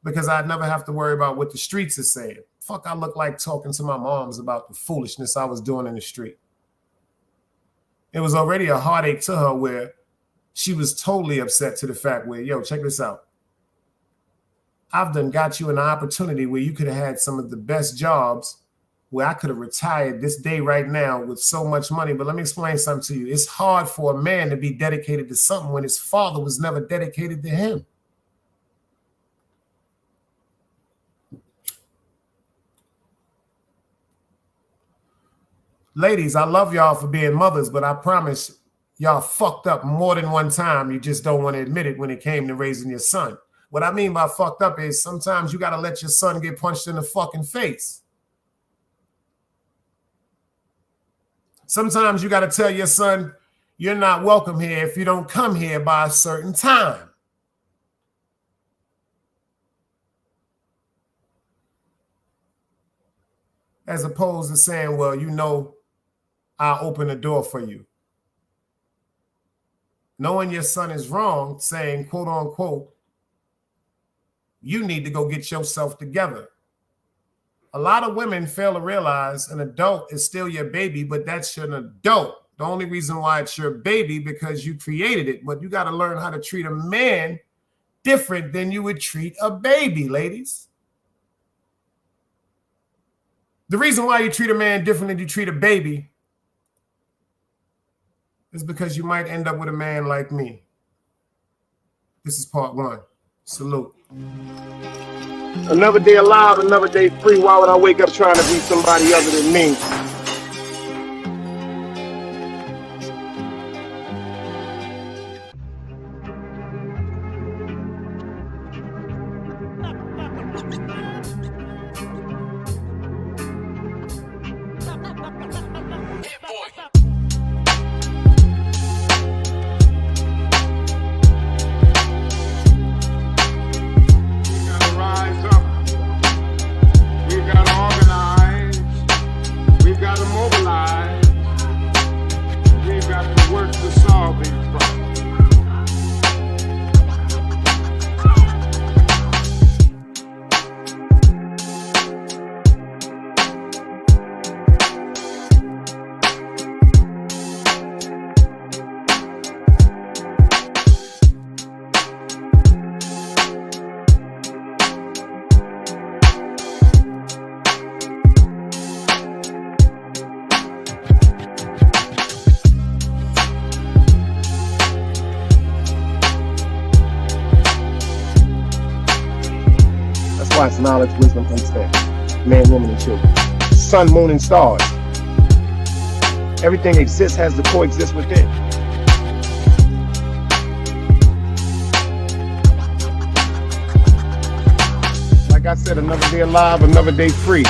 because I'd never have to worry about what the streets are saying. Fuck, I look like talking to my moms about the foolishness I was doing in the street. It was already a heartache to her where she was totally upset to the fact where, yo, check this out. I've done got you an opportunity where you could have had some of the best jobs, where I could have retired this day right now with so much money. But let me explain something to you. It's hard for a man to be dedicated to something when his father was never dedicated to him. Ladies, I love y'all for being mothers, but I promise y'all fucked up more than one time. You just don't want to admit it when it came to raising your son. What I mean by fucked up is sometimes you got to let your son get punched in the fucking face. Sometimes you got to tell your son, you're not welcome here if you don't come here by a certain time. As opposed to saying, well, you know, I'll open the door for you. Knowing your son is wrong, saying, quote unquote, you need to go get yourself together. A lot of women fail to realize an adult is still your baby, but that's an adult. The only reason why it's your baby because you created it, but you got to learn how to treat a man different than you would treat a baby, ladies. The reason why you treat a man different than you treat a baby is because you might end up with a man like me. This is part 1. Salute. Another day alive, another day free. Why would I wake up trying to be somebody other than me? Why it's knowledge, wisdom, understanding. Man, woman, and children. Sun, moon, and stars. Everything exists has to coexist within. Like I said, another day alive, another day free.